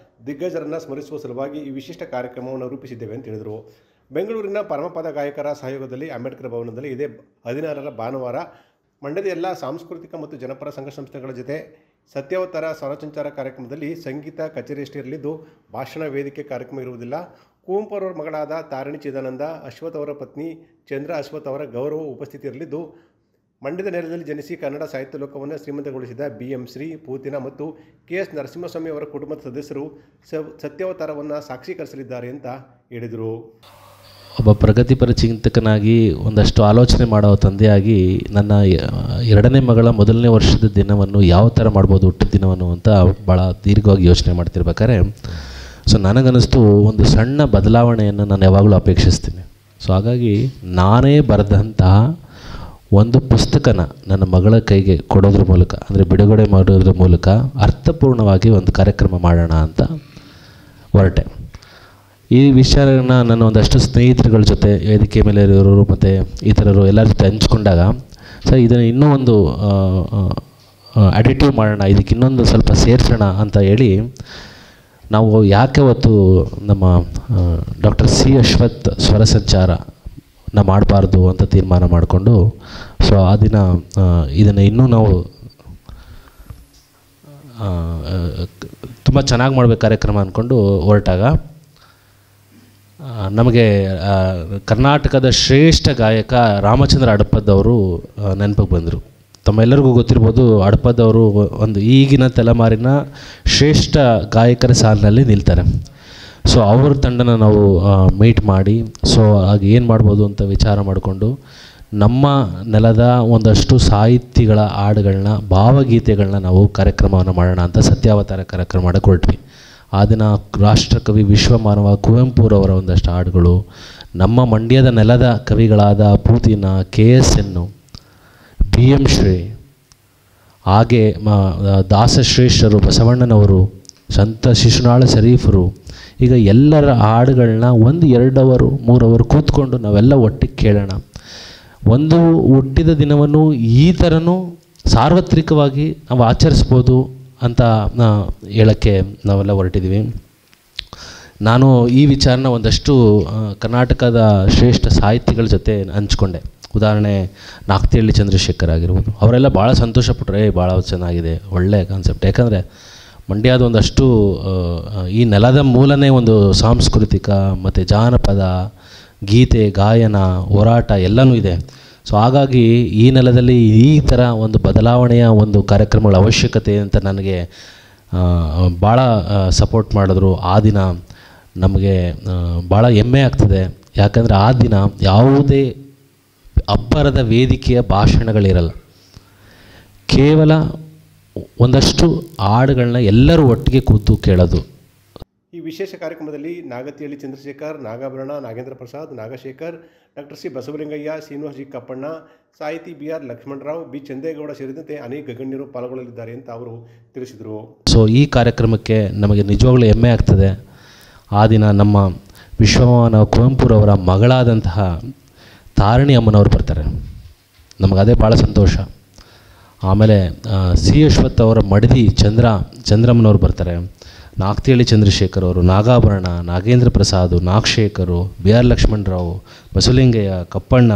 ದಿಗ್ಗಜರನ್ನು ಸ್ಮರಿಸುವ ಸಲುವಾಗಿ ಈ ವಿಶಿಷ್ಟ ಕಾರ್ಯಕ್ರಮವನ್ನು ರೂಪಿಸಿದ್ದೇವೆ ಅಂತ ಹೇಳಿದರು. ಬೆಂಗಳೂರಿನ ಪರಮಪದ ಗಾಯಕರ ಸಹಯೋಗದಲ್ಲಿ ಅಂಬೇಡ್ಕರ್ ಭವನದಲ್ಲಿ ಇದೇ 16ರ ಭಾನುವಾರ ಮಂಡ್ಯದ ಎಲ್ಲ ಸಾಂಸ್ಕೃತಿಕ ಮತ್ತು ಜನಪರ ಸಂಘ ಸಂಸ್ಥೆಗಳ ಜೊತೆ ಸತ್ಯಾವತಾರ ಸ್ವರಸಂಚಾರ ಕಾರ್ಯಕ್ರಮದಲ್ಲಿ ಸಂಗೀತ ಕಚೇರಿಯಷ್ಟೇ ಇರಲಿದ್ದು ಭಾಷಣ ವೇದಿಕೆ ಕಾರ್ಯಕ್ರಮ ಇರುವುದಿಲ್ಲ. ಕುವೆಂಪು ಅವರ ಮಗಳಾದ ತಾರಿಣಿ ಚಿದಾನಂದ ಅಶ್ವಥ್ ಅವರ ಪತ್ನಿ ಚಂದ್ರ ಅಶ್ವಥ್ ಅವರ ಗೌರವ ಉಪಸ್ಥಿತಿ ಇರಲಿದ್ದು, ಮಂಡ್ಯದ ನೆಲದಲ್ಲಿ ಜನಿಸಿ ಕನ್ನಡ ಸಾಹಿತ್ಯ ಲೋಕವನ್ನು ಶ್ರೀಮಂತಗೊಳಿಸಿದ BM ಶ್ರೀ ಪೂತಿನ ಮತ್ತು KS ನರಸಿಂಹಸ್ವಾಮಿ ಅವರ ಕುಟುಂಬದ ಸದಸ್ಯರು ಸತ್ಯಾವತಾರವನ್ನು ಸಾಕ್ಷೀಕರಿಸಲಿದ್ದಾರೆ ಅಂತ ಹೇಳಿದರು. ಒಬ್ಬ ಪ್ರಗತಿಪರ ಚಿಂತಕನಾಗಿ ಒಂದಷ್ಟು ಆಲೋಚನೆ ಮಾಡೋ ತಂದೆಯಾಗಿ ನನ್ನ 2ನೇ ಮಗಳ 1ನೇ ವರ್ಷದ ದಿನವನ್ನು ಯಾವ ಥರ ಮಾಡ್ಬೋದು, ಹುಟ್ಟಿದ ದಿನವನ್ನು ಅಂತ ಭಾಳ ದೀರ್ಘವಾಗಿ ಯೋಚನೆ ಮಾಡ್ತಿರ್ಬೇಕಾದ್ರೆ ನನಗನ್ನಿಸ್ತು ಒಂದು ಸಣ್ಣ ಬದಲಾವಣೆಯನ್ನು ನಾನು ಯಾವಾಗಲೂ ಅಪೇಕ್ಷಿಸ್ತೀನಿ. ಹಾಗಾಗಿ ನಾನೇ ಬರೆದಂತಹ ಒಂದು ಪುಸ್ತಕನ ನನ್ನ ಮಗಳ ಕೈಗೆ ಕೊಡೋದ್ರ ಮೂಲಕ, ಅಂದರೆ ಬಿಡುಗಡೆ ಮಾಡೋದ್ರ ಮೂಲಕ ಅರ್ಥಪೂರ್ಣವಾಗಿ ಒಂದು ಕಾರ್ಯಕ್ರಮ ಮಾಡೋಣ ಅಂತ ಹೊರಟೆ. ಈ ವಿಚಾರನ ನನ್ನ ಒಂದಷ್ಟು ಸ್ನೇಹಿತರುಗಳ ಜೊತೆ ವೇದಿಕೆ ಮೇಲೆ ಇರೋರು ಮತ್ತು ಇತರರು ಎಲ್ಲರ ಜೊತೆ ಹಂಚ್ಕೊಂಡಾಗ ಇದನ್ನು ಇನ್ನೂ ಒಂದು ಅಡಿಟಿವ್ ಮಾಡೋಣ, ಇದಕ್ಕೆ ಇನ್ನೊಂದು ಸ್ವಲ್ಪ ಸೇರಿಸೋಣ ಅಂತ ಹೇಳಿ ನಾವು ಯಾಕೆ ಹೊತ್ತು ನಮ್ಮ ಡಾಕ್ಟರ್ ಸಿ ಅಶ್ವಥ್ ಸ್ವರ ಸಂಚಾರನ ಮಾಡಬಾರ್ದು ಅಂತ ತೀರ್ಮಾನ ಮಾಡಿಕೊಂಡು ಆ ದಿನ ಇದನ್ನು ಇನ್ನೂ ನಾವು ತುಂಬ ಚೆನ್ನಾಗಿ ಮಾಡಬೇಕು ಕಾರ್ಯಕ್ರಮ ಅಂದ್ಕೊಂಡು ಹೊರಟಾಗ ನಮಗೆ ಕರ್ನಾಟಕದ ಶ್ರೇಷ್ಠ ಗಾಯಕ ರಾಮಚಂದ್ರ ಅಡಪದವರು ನೆನಪಿಗೆ ಬಂದರು. ತಮ್ಮೆಲ್ಲರಿಗೂ ಗೊತ್ತಿರ್ಬೋದು, ಅಡಪದವರು ಒಂದು ಈಗಿನ ತಲೆಮಾರಿನ ಶ್ರೇಷ್ಠ ಗಾಯಕರ ಸಾಲಿನಲ್ಲಿ ನಿಲ್ತಾರೆ. ಅವ್ರ ತಂಡನ ನಾವು ಮೀಟ್ ಮಾಡಿ ಹಾಗೆ ಏನು ಮಾಡ್ಬೋದು ಅಂತ ವಿಚಾರ ಮಾಡಿಕೊಂಡು ನಮ್ಮ ನೆಲದ ಒಂದಷ್ಟು ಸಾಹಿತಿಗಳ ಹಾಡುಗಳನ್ನ, ಭಾವಗೀತೆಗಳನ್ನ ನಾವು ಕಾರ್ಯಕ್ರಮವನ್ನು ಮಾಡೋಣ ಅಂತ ಸತ್ಯಾವತಾರ ಕಾರ್ಯಕ್ರಮ ಮಾಡೋಕ್ಕೆ ಹೊರಟ್ವಿ. ಆ ದಿನ ರಾಷ್ಟ್ರಕವಿ ವಿಶ್ವಮಾನವ ಕುವೆಂಪುರವರ ಒಂದಷ್ಟು ಹಾಡುಗಳು, ನಮ್ಮ ಮಂಡ್ಯದ ನೆಲದ ಕವಿಗಳಾದ ಪೂತಿನ, KSN, BM ಶ್ರೀ, ಹಾಗೆ ದಾಸಶ್ರೇಷ್ಠರು, ಬಸವಣ್ಣನವರು, ಸಂತ ಶಿಶುನಾಳ ಶರೀಫರು, ಈಗ ಎಲ್ಲರ ಹಾಡುಗಳನ್ನ 1-2 ಅವರ್ 3 ಅವರ್ ಕೂತ್ಕೊಂಡು ನಾವೆಲ್ಲ ಒಟ್ಟಿಗೆ ಕೇಳೋಣ. ಒಂದು ಹುಟ್ಟಿದ ದಿನವನ್ನು ಈ ಥರನೂ ಸಾರ್ವತ್ರಿಕವಾಗಿ ನಾವು ಆಚರಿಸ್ಬೋದು ಅಂತ ಹೇಳೋಕ್ಕೆ ನಾವೆಲ್ಲ ಹೊರಟಿದ್ದೀವಿ. ನಾನು ಈ ವಿಚಾರನ ಒಂದಷ್ಟು ಕರ್ನಾಟಕದ ಶ್ರೇಷ್ಠ ಸಾಹಿತಿಗಳ ಜೊತೆ ಹಂಚ್ಕೊಂಡೆ. ಉದಾಹರಣೆ ನಾಕ್ತಿಹಳ್ಳಿ ಚಂದ್ರಶೇಖರ್ ಆಗಿರ್ಬೋದು, ಅವರೆಲ್ಲ ಭಾಳ ಸಂತೋಷಪಟ್ಟರೆ ಭಾಳ ಚೆನ್ನಾಗಿದೆ, ಒಳ್ಳೆಯ ಕಾನ್ಸೆಪ್ಟ್. ಯಾಕಂದರೆ ಮಂಡ್ಯದ ಒಂದಷ್ಟು ಈ ನೆಲದ ಮೂಲನೇ ಒಂದು ಸಾಂಸ್ಕೃತಿಕ ಮತ್ತು ಜಾನಪದ ಗೀತೆ ಗಾಯನ ಹೋರಾಟ ಎಲ್ಲನೂ ಇದೆ. ಸೊ ಹಾಗಾಗಿ ಈ ನೆಲದಲ್ಲಿ ಈ ಥರ ಒಂದು ಬದಲಾವಣೆಯ ಒಂದು ಕಾರ್ಯಕ್ರಮಗಳ ಅವಶ್ಯಕತೆ ಅಂತ ನನಗೆ ಭಾಳ ಸಪೋರ್ಟ್ ಮಾಡಿದ್ರು. ಆ ದಿನ ನಮಗೆ ಭಾಳ ಹೆಮ್ಮೆ ಆಗ್ತದೆ. ಯಾಕಂದರೆ ಆ ದಿನ ಯಾವುದೇ ಅಬ್ಬರದ ವೇದಿಕೆಯ ಭಾಷಣಗಳಿರಲ್ಲ, ಕೇವಲ ಒಂದಷ್ಟು ಹಾಡುಗಳನ್ನ ಎಲ್ಲರೂ ಒಟ್ಟಿಗೆ ಕೂತು ಕೇಳೋದು. ಈ ವಿಶೇಷ ಕಾರ್ಯಕ್ರಮದಲ್ಲಿ Nagathihalli Chandrashekar, Nagabharana, Nagendra Prasad, Nagashekar, doctor C Basavalingaiah, Srinivas G Kappanna, ಸಾಹಿತಿ BR ಲಕ್ಷ್ಮಣರಾವ್, ಬಿ ಚಂದೇಗೌಡ ಸೇರಿದಂತೆ ಅನೇಕ ಗಣ್ಯರು ಪಾಲ್ಗೊಳ್ಳಲಿದ್ದಾರೆ ಅಂತ ಅವರು ತಿಳಿಸಿದರು. ಸೊ ಈ ಕಾರ್ಯಕ್ರಮಕ್ಕೆ ನಮಗೆ ನಿಜವಾಗ್ಲೂ ಹೆಮ್ಮೆ ಆಗ್ತದೆ. ಆ ದಿನ ನಮ್ಮ ವಿಶ್ವಮಾನವ ಕುವೆಂಪುರವರ ಮಗಳಾದಂತಹ ತಾರಿಣಿ ಅಮ್ಮನವರು ಬರ್ತಾರೆ. ನಮಗದೇ ಭಾಳ ಸಂತೋಷ. ಆಮೇಲೆ ಸಿ ಅಶ್ವಥ್ ಅವರ ಮಡದಿ ಚಂದ್ರಮ್ಮನವ್ರು ಬರ್ತಾರೆ. ನಾಗತಿಹಳ್ಳಿ ಚಂದ್ರಶೇಖರ್ ಅವರು, ನಾಗಾಭರಣ, ನಾಗೇಂದ್ರ ಪ್ರಸಾದ್, ನಾಗಶೇಖರು, BR ಲಕ್ಷ್ಮಣರಾವ್, ಬಸವಲಿಂಗಯ್ಯ, ಕಪ್ಪಣ್ಣ,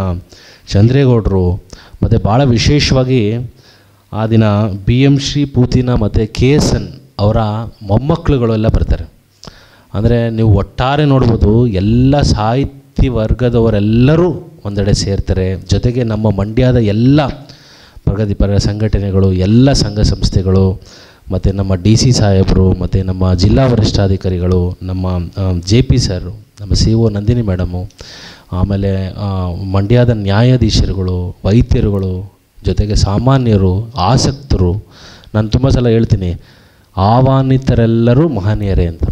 ಚಂದ್ರೇಗೌಡರು, ಮತ್ತು ಭಾಳ ವಿಶೇಷವಾಗಿ ಆ ದಿನ BM ಶ್ರೀ ಪೂತಿನ ಮತ್ತು KSN ಅವರ ಮೊಮ್ಮಕ್ಕಳುಗಳೆಲ್ಲ ಬರ್ತಾರೆ. ಅಂದರೆ ನೀವು ಒಟ್ಟಾರೆ ನೋಡ್ಬೋದು, ಎಲ್ಲ ಸಾಹಿತ್ಯ ವರ್ಗದವರೆಲ್ಲರೂ ಒಂದೆಡೆ ಸೇರ್ತಾರೆ. ಜೊತೆಗೆ ನಮ್ಮ ಮಂಡ್ಯದ ಎಲ್ಲ ಪ್ರಗತಿಪರ ಸಂಘಟನೆಗಳು, ಎಲ್ಲ ಸಂಘ ಸಂಸ್ಥೆಗಳು, ಮತ್ತು ನಮ್ಮ DC ಸಾಹೇಬರು, ಮತ್ತು ನಮ್ಮ ಜಿಲ್ಲಾ ವರಿಷ್ಠಾಧಿಕಾರಿಗಳು, ನಮ್ಮ JP ಸರ್, ನಮ್ಮ CO ನಂದಿನಿ ಮೇಡಮು, ಆಮೇಲೆ ಮಂಡ್ಯದ ನ್ಯಾಯಾಧೀಶರುಗಳು, ವೈದ್ಯರುಗಳು, ಜೊತೆಗೆ ಸಾಮಾನ್ಯರು, ಆಸಕ್ತರು. ನಾನು ತುಂಬ ಸಲ ಹೇಳ್ತೀನಿ, ಆಹ್ವಾನಿತರೆಲ್ಲರೂ ಮಹನೀಯರೇ ಅಂತ.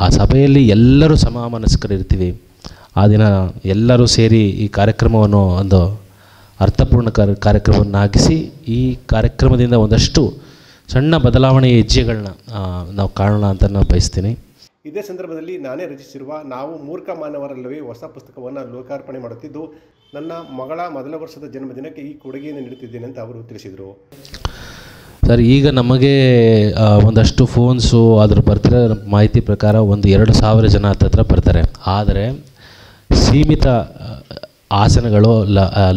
ಆ ಸಭೆಯಲ್ಲಿ ಎಲ್ಲರೂ ಸಮಮನಸ್ಕರಿರ್ತೀವಿ. ಆ ದಿನ ಎಲ್ಲರೂ ಸೇರಿ ಈ ಕಾರ್ಯಕ್ರಮವನ್ನು ಒಂದು ಅರ್ಥಪೂರ್ಣ ಕಾರ್ಯಕ್ರಮವನ್ನಾಗಿಸಿ ಈ ಕಾರ್ಯಕ್ರಮದಿಂದ ಒಂದಷ್ಟು ಸಣ್ಣ ಬದಲಾವಣೆಯ ಹೆಜ್ಜೆಗಳನ್ನ ನಾವು ಕಾಣೋಣ ಅಂತ ನಾನು ಬಯಸ್ತೀನಿ. ಇದೇ ಸಂದರ್ಭದಲ್ಲಿ ನಾನೇ ರಚಿಸಿರುವ ನಾವು ಮೂರ್ಖ ಮಾನವರಲ್ಲವೇ ಹೊಸ ಪುಸ್ತಕವನ್ನು ಲೋಕಾರ್ಪಣೆ ಮಾಡುತ್ತಿದ್ದು, ನನ್ನ ಮಗಳ ಮೊದಲ ವರ್ಷದ ಜನ್ಮದಿನಕ್ಕೆ ಈ ಕೊಡುಗೆಯನ್ನು ನೀಡುತ್ತಿದ್ದೇನೆ ಅಂತ ಅವರು ತಿಳಿಸಿದರು. ಸರ್, ಈಗ ನಮಗೆ ಒಂದಷ್ಟು ಫೋನ್ಸು ಅದ್ರ ಬರ್ತಾರೆ, ಮಾಹಿತಿ ಪ್ರಕಾರ 1-2 ಜನ ಹತ್ರ ಬರ್ತಾರೆ. ಆದರೆ ಸೀಮಿತ ಆಸನಗಳು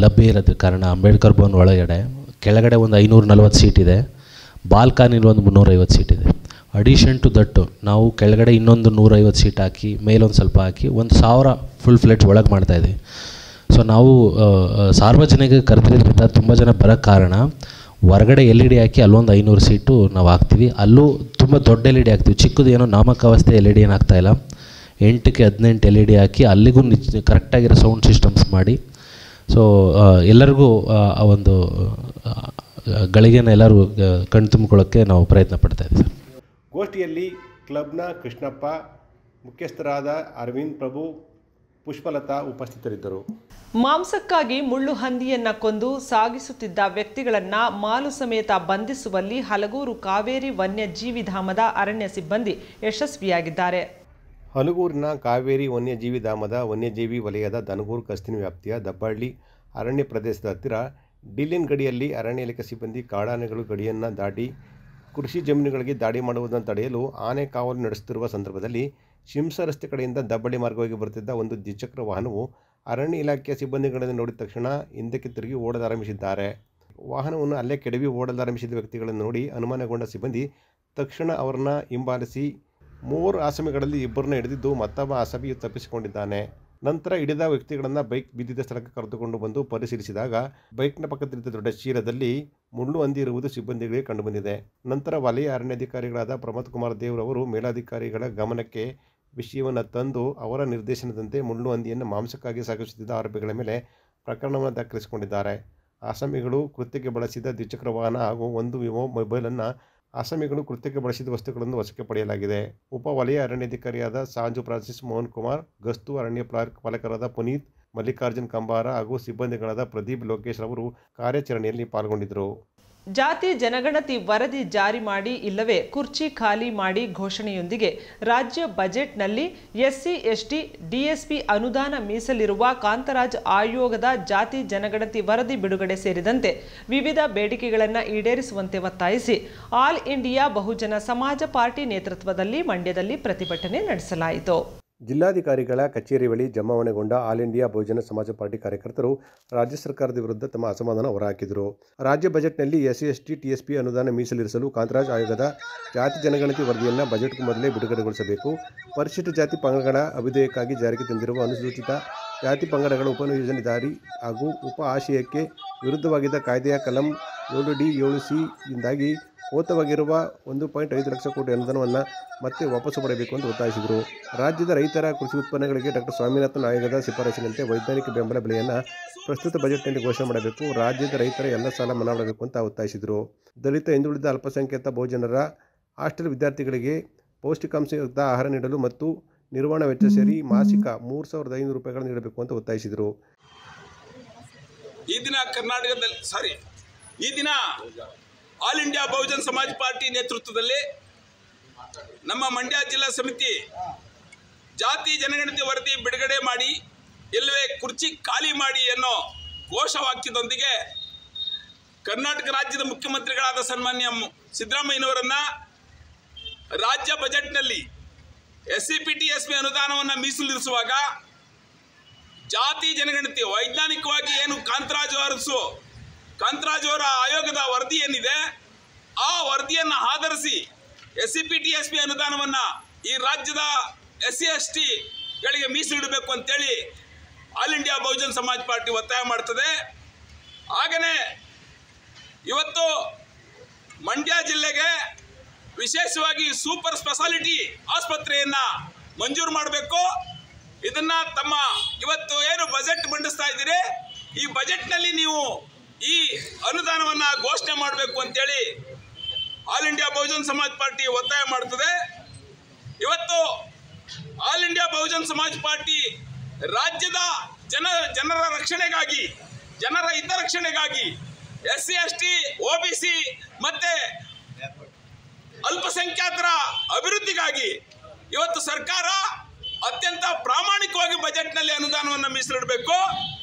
ಲಭ್ಯ ಇರೋದ್ರ ಕಾರಣ ಅಂಬೇಡ್ಕರ್ ಭವನ್ ಒಳಗಡೆ ಕೆಳಗಡೆ ಒಂದು 540 ಸೀಟ್ ಇದೆ, ಬಾಲ್ಕನಿಲಿ ಒಂದು 350 ಸೀಟ್ ಇದೆ. ಅಡಿಷನ್ ಟು ದಟ್ಟು ನಾವು ಕೆಳಗಡೆ ಇನ್ನೊಂದು 150 ಸೀಟ್ ಹಾಕಿ ಮೇಲೊಂದು ಸ್ವಲ್ಪ ಹಾಕಿ 1000 ಫುಲ್ ಫ್ಲೆಟ್ ಒಳಗೆ ಮಾಡ್ತಾಯಿದ್ದೀವಿ. ಸೊ ನಾವು ಸಾರ್ವಜನಿಕ ಕರೆದ್ರಿಂದ ತುಂಬ ಜನ ಬರೋ ಕಾರಣ ಹೊರಗಡೆ LED ಹಾಕಿ ಅಲ್ಲೊಂದು 500 ಸೀಟು ನಾವು ಹಾಕ್ತೀವಿ. ಅಲ್ಲೂ ತುಂಬ ದೊಡ್ಡ LED ಹಾಕ್ತೀವಿ. ಚಿಕ್ಕದು ಏನೋ ನಾಮಕಾವಸ್ಥೆ LED ಏನು ಹಾಕ್ತಾಯಿಲ್ಲ. 8ಕ್ಕೆ 18 LED ಹಾಕಿ ಅಲ್ಲಿಗೂ ಕರೆಕ್ಟಾಗಿರೋ ಸೌಂಡ್ ಸಿಸ್ಟಮ್ಸ್ ಮಾಡಿ, ಸೊ ಎಲ್ಲರಿಗೂ ಆ ಒಂದು ಗಳಿಗೆನ ಎಲ್ಲರೂ ಕಣ್ತುಂಬಿಕೊಳ್ಳೋಕ್ಕೆ ನಾವು ಪ್ರಯತ್ನ ಪಡ್ತಾಯಿದ್ದೀವಿ. ಗೋಷ್ಠಿಯಲ್ಲಿ ಕ್ಲಬ್ನ ಕೃಷ್ಣಪ್ಪ, ಮುಖ್ಯಸ್ಥರಾದ ಅರವಿಂದ್ ಪ್ರಭು, ಪುಷ್ಪಲತಾ ಉಪಸ್ಥಿತರಿದ್ದರು. ಮಾಂಸಕ್ಕಾಗಿ ಮುಳ್ಳು ಹಂದಿಯನ್ನ ಕೊಂದು ಸಾಗಿಸುತ್ತಿದ್ದ ವ್ಯಕ್ತಿಗಳನ್ನ ಮಾಲು ಸಮೇತ ಬಂಧಿಸುವಲ್ಲಿ ಹಲಗೂರು ಕಾವೇರಿ ವನ್ಯಜೀವಿಧಾಮದ ಅರಣ್ಯ ಸಿಬ್ಬಂದಿ ಯಶಸ್ವಿಯಾಗಿದ್ದಾರೆ. ಹಲಗೂರಿನ ಕಾವೇರಿ ವನ್ಯಜೀವಿ ಧಾಮದ ವನ್ಯಜೀವಿ ವಲಯದ ದನಗೂರು ಕಸ್ತಿನ ವ್ಯಾಪ್ತಿಯ ದಬ್ಬಳ್ಳಿ ಅರಣ್ಯ ಪ್ರದೇಶದ ಹತ್ತಿರ ಡಿಲಿನ್ ಗಡಿಯಲ್ಲಿ ಅರಣ್ಯ ಇಲಾಖೆ ಸಿಬ್ಬಂದಿ ಕಾಡಾನೆಗಳು ಗಡಿಯನ್ನು ದಾಟಿ ಕೃಷಿ ಜಮೀನುಗಳಿಗೆ ದಾಳಿ ಮಾಡುವುದನ್ನು ತಡೆಯಲು ಆನೆ ಕಾವಲು ನಡೆಸುತ್ತಿರುವ ಸಂದರ್ಭದಲ್ಲಿ ಶಿಂಸ ರಸ್ತೆ ಕಡೆಯಿಂದ ದಬ್ಬಳ್ಳಿ ಮಾರ್ಗವಾಗಿ ಬರುತ್ತಿದ್ದ ಒಂದು ದ್ವಿಚಕ್ರ ವಾಹನವು ಅರಣ್ಯ ಇಲಾಖೆಯ ಸಿಬ್ಬಂದಿಗಳನ್ನು ನೋಡಿದ ತಕ್ಷಣ ಹಿಂದಕ್ಕೆ ತಿರುಗಿ ಓಡಲಾರಂಭಿಸಿದ್ದಾರೆ. ವಾಹನವನ್ನು ಅಲ್ಲೇ ಕೆಡವಿ ಓಡಲಾರಂಭಿಸಿದ ವ್ಯಕ್ತಿಗಳನ್ನು ನೋಡಿ ಅನುಮಾನಗೊಂಡ ಸಿಬ್ಬಂದಿ ತಕ್ಷಣ ಅವರನ್ನು ಹಿಂಬಾಲಿಸಿ 3 ಆಸಾಮಿಗಳಲ್ಲಿ 2 ಹಿಡಿದಿದ್ದು ಮತ್ತೊಬ್ಬ ಆಸಾಮಿಯು ತಪ್ಪಿಸಿಕೊಂಡಿದ್ದಾನೆ. ನಂತರ ಹಿಡಿದ ವ್ಯಕ್ತಿಗಳನ್ನು ಬೈಕ್ ಬಿದ್ದಿದ್ದ ಸ್ಥಳಕ್ಕೆ ಕರೆದುಕೊಂಡು ಬಂದು ಪರಿಶೀಲಿಸಿದಾಗ ಬೈಕ್ನ ಪಕ್ಕದಲ್ಲಿದ್ದ ದೊಡ್ಡ ಚೀಲದಲ್ಲಿ ಮುಳ್ಳು ಹಂದಿ ಇರುವುದು ಸಿಬ್ಬಂದಿಗಳಿಗೆ ಕಂಡುಬಂದಿದೆ. ನಂತರ ವಲಯ ಅರಣ್ಯಾಧಿಕಾರಿಗಳಾದ ಪ್ರಮೋದ್ ಕುಮಾರ್ ದೇವ್ರವರು ಮೇಲಾಧಿಕಾರಿಗಳ ಗಮನಕ್ಕೆ ವಿಷಯವನ್ನು ತಂದು ಅವರ ನಿರ್ದೇಶನದಂತೆ ಮುಳ್ಳು ಹಂದಿಯನ್ನು ಮಾಂಸಕ್ಕಾಗಿ ಸಾಗಿಸುತ್ತಿದ್ದ ಆರೋಪಿಗಳ ಮೇಲೆ ಪ್ರಕರಣವನ್ನು ದಾಖಲಿಸಿಕೊಂಡಿದ್ದಾರೆ. ಆಸಾಮಿಗಳು ಕೃತ್ಯಕ್ಕೆ ಬಳಸಿದ ದ್ವಿಚಕ್ರ ವಾಹನ ಹಾಗೂ ಒಂದು ವಿವೋ ಮೊಬೈಲನ್ನು ಆಸಾಮಿಗಳು ಕೃತ್ಯಕ್ಕೆ ಬಳಸಿದ ವಸ್ತುಗಳನ್ನು ವಶಕ್ಕೆ ಪಡೆಯಲಾಗಿದೆ. ಉಪ ವಲಯ ಅರಣ್ಯಾಧಿಕಾರಿಯಾದ ಸಾಂಜು ಫ್ರಾನ್ಸಿಸ್ ಮೋಹನ್ ಕುಮಾರ್, ಗಸ್ತು ಅರಣ್ಯ ಪಾಲಕರಾದ ಪುನೀತ್, ಮಲ್ಲಿಕಾರ್ಜುನ್ ಕಂಬಾರ ಹಾಗೂ ಸಿಬ್ಬಂದಿಗಳಾದ ಪ್ರದೀಪ್ ಲೋಕೇಶ್ ಅವರು ಕಾರ್ಯಾಚರಣೆಯಲ್ಲಿ ಪಾಲ್ಗೊಂಡಿದ್ದರು. ಜಾತಿ ಜನಗಣತಿ ವರದಿ ಜಾರಿ ಮಾಡಿ ಇಲ್ಲವೇ ಕುರ್ಚಿ ಖಾಲಿ ಮಾಡಿ ಘೋಷಣೆಯೊಂದಿಗೆ ರಾಜ್ಯ ಬಜೆಟ್ನಲ್ಲಿ SC ST DSP ಅನುದಾನ ಮೀಸಲಿರುವ ಕಾಂತರಾಜ್ ಆಯೋಗದ ಜಾತಿ ಜನಗಣತಿ ವರದಿ ಬಿಡುಗಡೆ ಸೇರಿದಂತೆ ವಿವಿಧ ಬೇಡಿಕೆಗಳನ್ನು ಈಡೇರಿಸುವಂತೆ ಒತ್ತಾಯಿಸಿ ಆಲ್ ಇಂಡಿಯಾ ಬಹುಜನ ಸಮಾಜ ಪಾರ್ಟಿ ನೇತೃತ್ವದಲ್ಲಿ ಮಂಡ್ಯದಲ್ಲಿ ಪ್ರತಿಭಟನೆ ನಡೆಸಲಾಯಿತು. ಜಿಲ್ಲಾಧಿಕಾರಿಗಳ ಕಚೇರಿ ಬಳಿ ಜಮಾವಣೆಗೊಂಡ ಆಲ್ ಇಂಡಿಯಾ ಬಹುಜನ ಸಮಾಜ ಪಾರ್ಟಿ ಕಾರ್ಯಕರ್ತರು ರಾಜ್ಯ ಸರ್ಕಾರದ ವಿರುದ್ಧ ತಮ್ಮ ಅಸಮಾಧಾನ ಹೊರಹಾಕಿದರು. ರಾಜ್ಯ ಬಜೆಟ್ನಲ್ಲಿ SC/ST TSP ಅನುದಾನ ಮೀಸಲಿರಿಸಲು ಕಾಂತರಾಜ್ ಆಯೋಗದ ಜಾತಿ ಜನಗಣತಿ ವರದಿಯನ್ನು ಬಜೆಟ್ಗೂ ಮೊದಲೇ ಬಿಡುಗಡೆಗೊಳಿಸಬೇಕು. ಪರಿಶಿಷ್ಟ ಜಾತಿ ಪಂಗಡಗಳ ಅಭ್ಯುದಯಕ್ಕಾಗಿ ಜಾರಿಗೆ ತಂದಿರುವ ಅನುಸೂಚಿತ ಜಾತಿ ಪಂಗಡಗಳ ಉಪಯೋಜನೆ ದಾರಿ ಹಾಗೂ ಉಪ ಆಶಯಕ್ಕೆ ವಿರುದ್ಧವಾಗಿದ್ದ ಕಾಯ್ದೆಯ ಕಲಂ 7D 7C ಯಿಂದಾಗಿ ಕೋತವಾಗಿರುವ 1.5 ಲಕ್ಷ ಕೋಟಿ ಅನುದಾನವನ್ನು ಮತ್ತೆ ವಾಪಸ್ಸು ಪಡೆಯಬೇಕು ಎಂದು ಒತ್ತಾಯಿಸಿದರು. ರಾಜ್ಯದ ರೈತರ ಕೃಷಿ ಉತ್ಪನ್ನಗಳಿಗೆ ಡಾ. ಸ್ವಾಮಿನಾಥನ್ ಆಯೋಗದ ಶಿಫಾರಸಿನಂತೆ ವೈಜ್ಞಾನಿಕ ಬೆಂಬಲ ಬೆಲೆಯನ್ನು ಪ್ರಸ್ತುತ ಬಜೆಟ್ನಲ್ಲಿ ಘೋಷಣೆ ಮಾಡಬೇಕು. ರಾಜ್ಯದ ರೈತರ ಎಲ್ಲ ಸಾಲ ಮನ್ನಾ ಮಾಡಬೇಕು ಅಂತ ಒತ್ತಾಯಿಸಿದರು. ದಲಿತ, ಹಿಂದುಳಿದ, ಅಲ್ಪಸಂಖ್ಯಾತ ಬಹುಜನರ ಹಾಸ್ಟೆಲ್ ವಿದ್ಯಾರ್ಥಿಗಳಿಗೆ ಪೌಷ್ಟಿಕಾಂಶಯುಕ್ತ ಆಹಾರ ನೀಡಲು ಮತ್ತು ನಿರ್ವಹಣಾ ವೆಚ್ಚ ಸೇರಿ ಮಾಸಿಕ 3,500 ರೂಪಾಯಿಗಳನ್ನು ನೀಡಬೇಕು ಅಂತ ಒತ್ತಾಯಿಸಿದರು. ಈ ದಿನ all India Bahujan Samaj party ನೇತೃತ್ವದಲ್ಲಿ ನಮ್ಮ ಮಂಡ್ಯ ಜಿಲ್ಲಾ ಸಮಿತಿ ಜಾತಿ ಜನಗಣತಿ ವರದಿ ಬಿಡುಗಡೆ ಮಾಡಿ ಎಲ್ಲವೇ ಕುರ್ಚಿ ಖಾಲಿ ಮಾಡಿ ಅನ್ನೋ ಘೋಷವಾಕ್ಯದೊಂದಿಗೆ ಕರ್ನಾಟಕ ರಾಜ್ಯದ ಮುಖ್ಯಮಂತ್ರಿಗಳಾದ ಸನ್ಮಾನ್ಯ ಸಿದ್ದರಾಮಯ್ಯನವರನ್ನ ರಾಜ್ಯ ಬಜೆಟ್ನಲ್ಲಿ SC/TSP ಅನುದಾನವನ್ನು ಮೀಸಲಿರಿಸುವಾಗ ಜಾತಿ ಜನಗಣತಿ ವೈಜ್ಞಾನಿಕವಾಗಿ ಏನು ಕಾಂತರಾಜ್ ಅವರ ಆಯೋಗದ ವರದಿ ಏನಿದೆ ಆ ವರದಿಯನ್ನು ಆಧರಿಸಿ SC/TSP ಅನುದಾನವನ್ನು ಈ ರಾಜ್ಯದ SC/ST ಗಳಿಗೆ ಮೀಸಲಿಡಬೇಕು ಅಂತೇಳಿ all India Bahujan Samaj party ಒತ್ತಾಯ ಮಾಡ್ತದೆ. ಹಾಗೆಯೇ ಇವತ್ತು ಮಂಡ್ಯ ಜಿಲ್ಲೆಗೆ ವಿಶೇಷವಾಗಿ ಸೂಪರ್ ಸ್ಪೆಷಾಲಿಟಿ ಆಸ್ಪತ್ರೆಯನ್ನು ಮಂಜೂರು ಮಾಡಬೇಕು. ಇದನ್ನು ಇವತ್ತು ಏನು ಬಜೆಟ್ ಮಂಡಿಸ್ತಾ ಇದ್ದೀರಿ ಈ ಬಜೆಟ್ನಲ್ಲಿ ನೀವು ಈ ಅನುದಾನವನ್ನು ಘೋಷಣೆ ಮಾಡಬೇಕು ಅಂತೇಳಿ all India Bahujan Samaj party ಒತ್ತಾಯ ಮಾಡ್ತದೆ. ಇವತ್ತು all India Bahujan Samaj party ರಾಜ್ಯದ ಜನರ ರಕ್ಷಣೆಗಾಗಿ, ಜನರ ಹಿತರಕ್ಷಣೆಗಾಗಿ SC/ST OBC ಮತ್ತೆ ಅಲ್ಪಸಂಖ್ಯಾತರ ಅಭಿವೃದ್ಧಿಗಾಗಿ ಇವತ್ತು ಸರ್ಕಾರ ಅತ್ಯಂತ ಪ್ರಾಮಾಣಿಕವಾಗಿ ಬಜೆಟ್ನಲ್ಲಿ ಅನುದಾನವನ್ನು ಮೀಸಲಿಡಬೇಕು.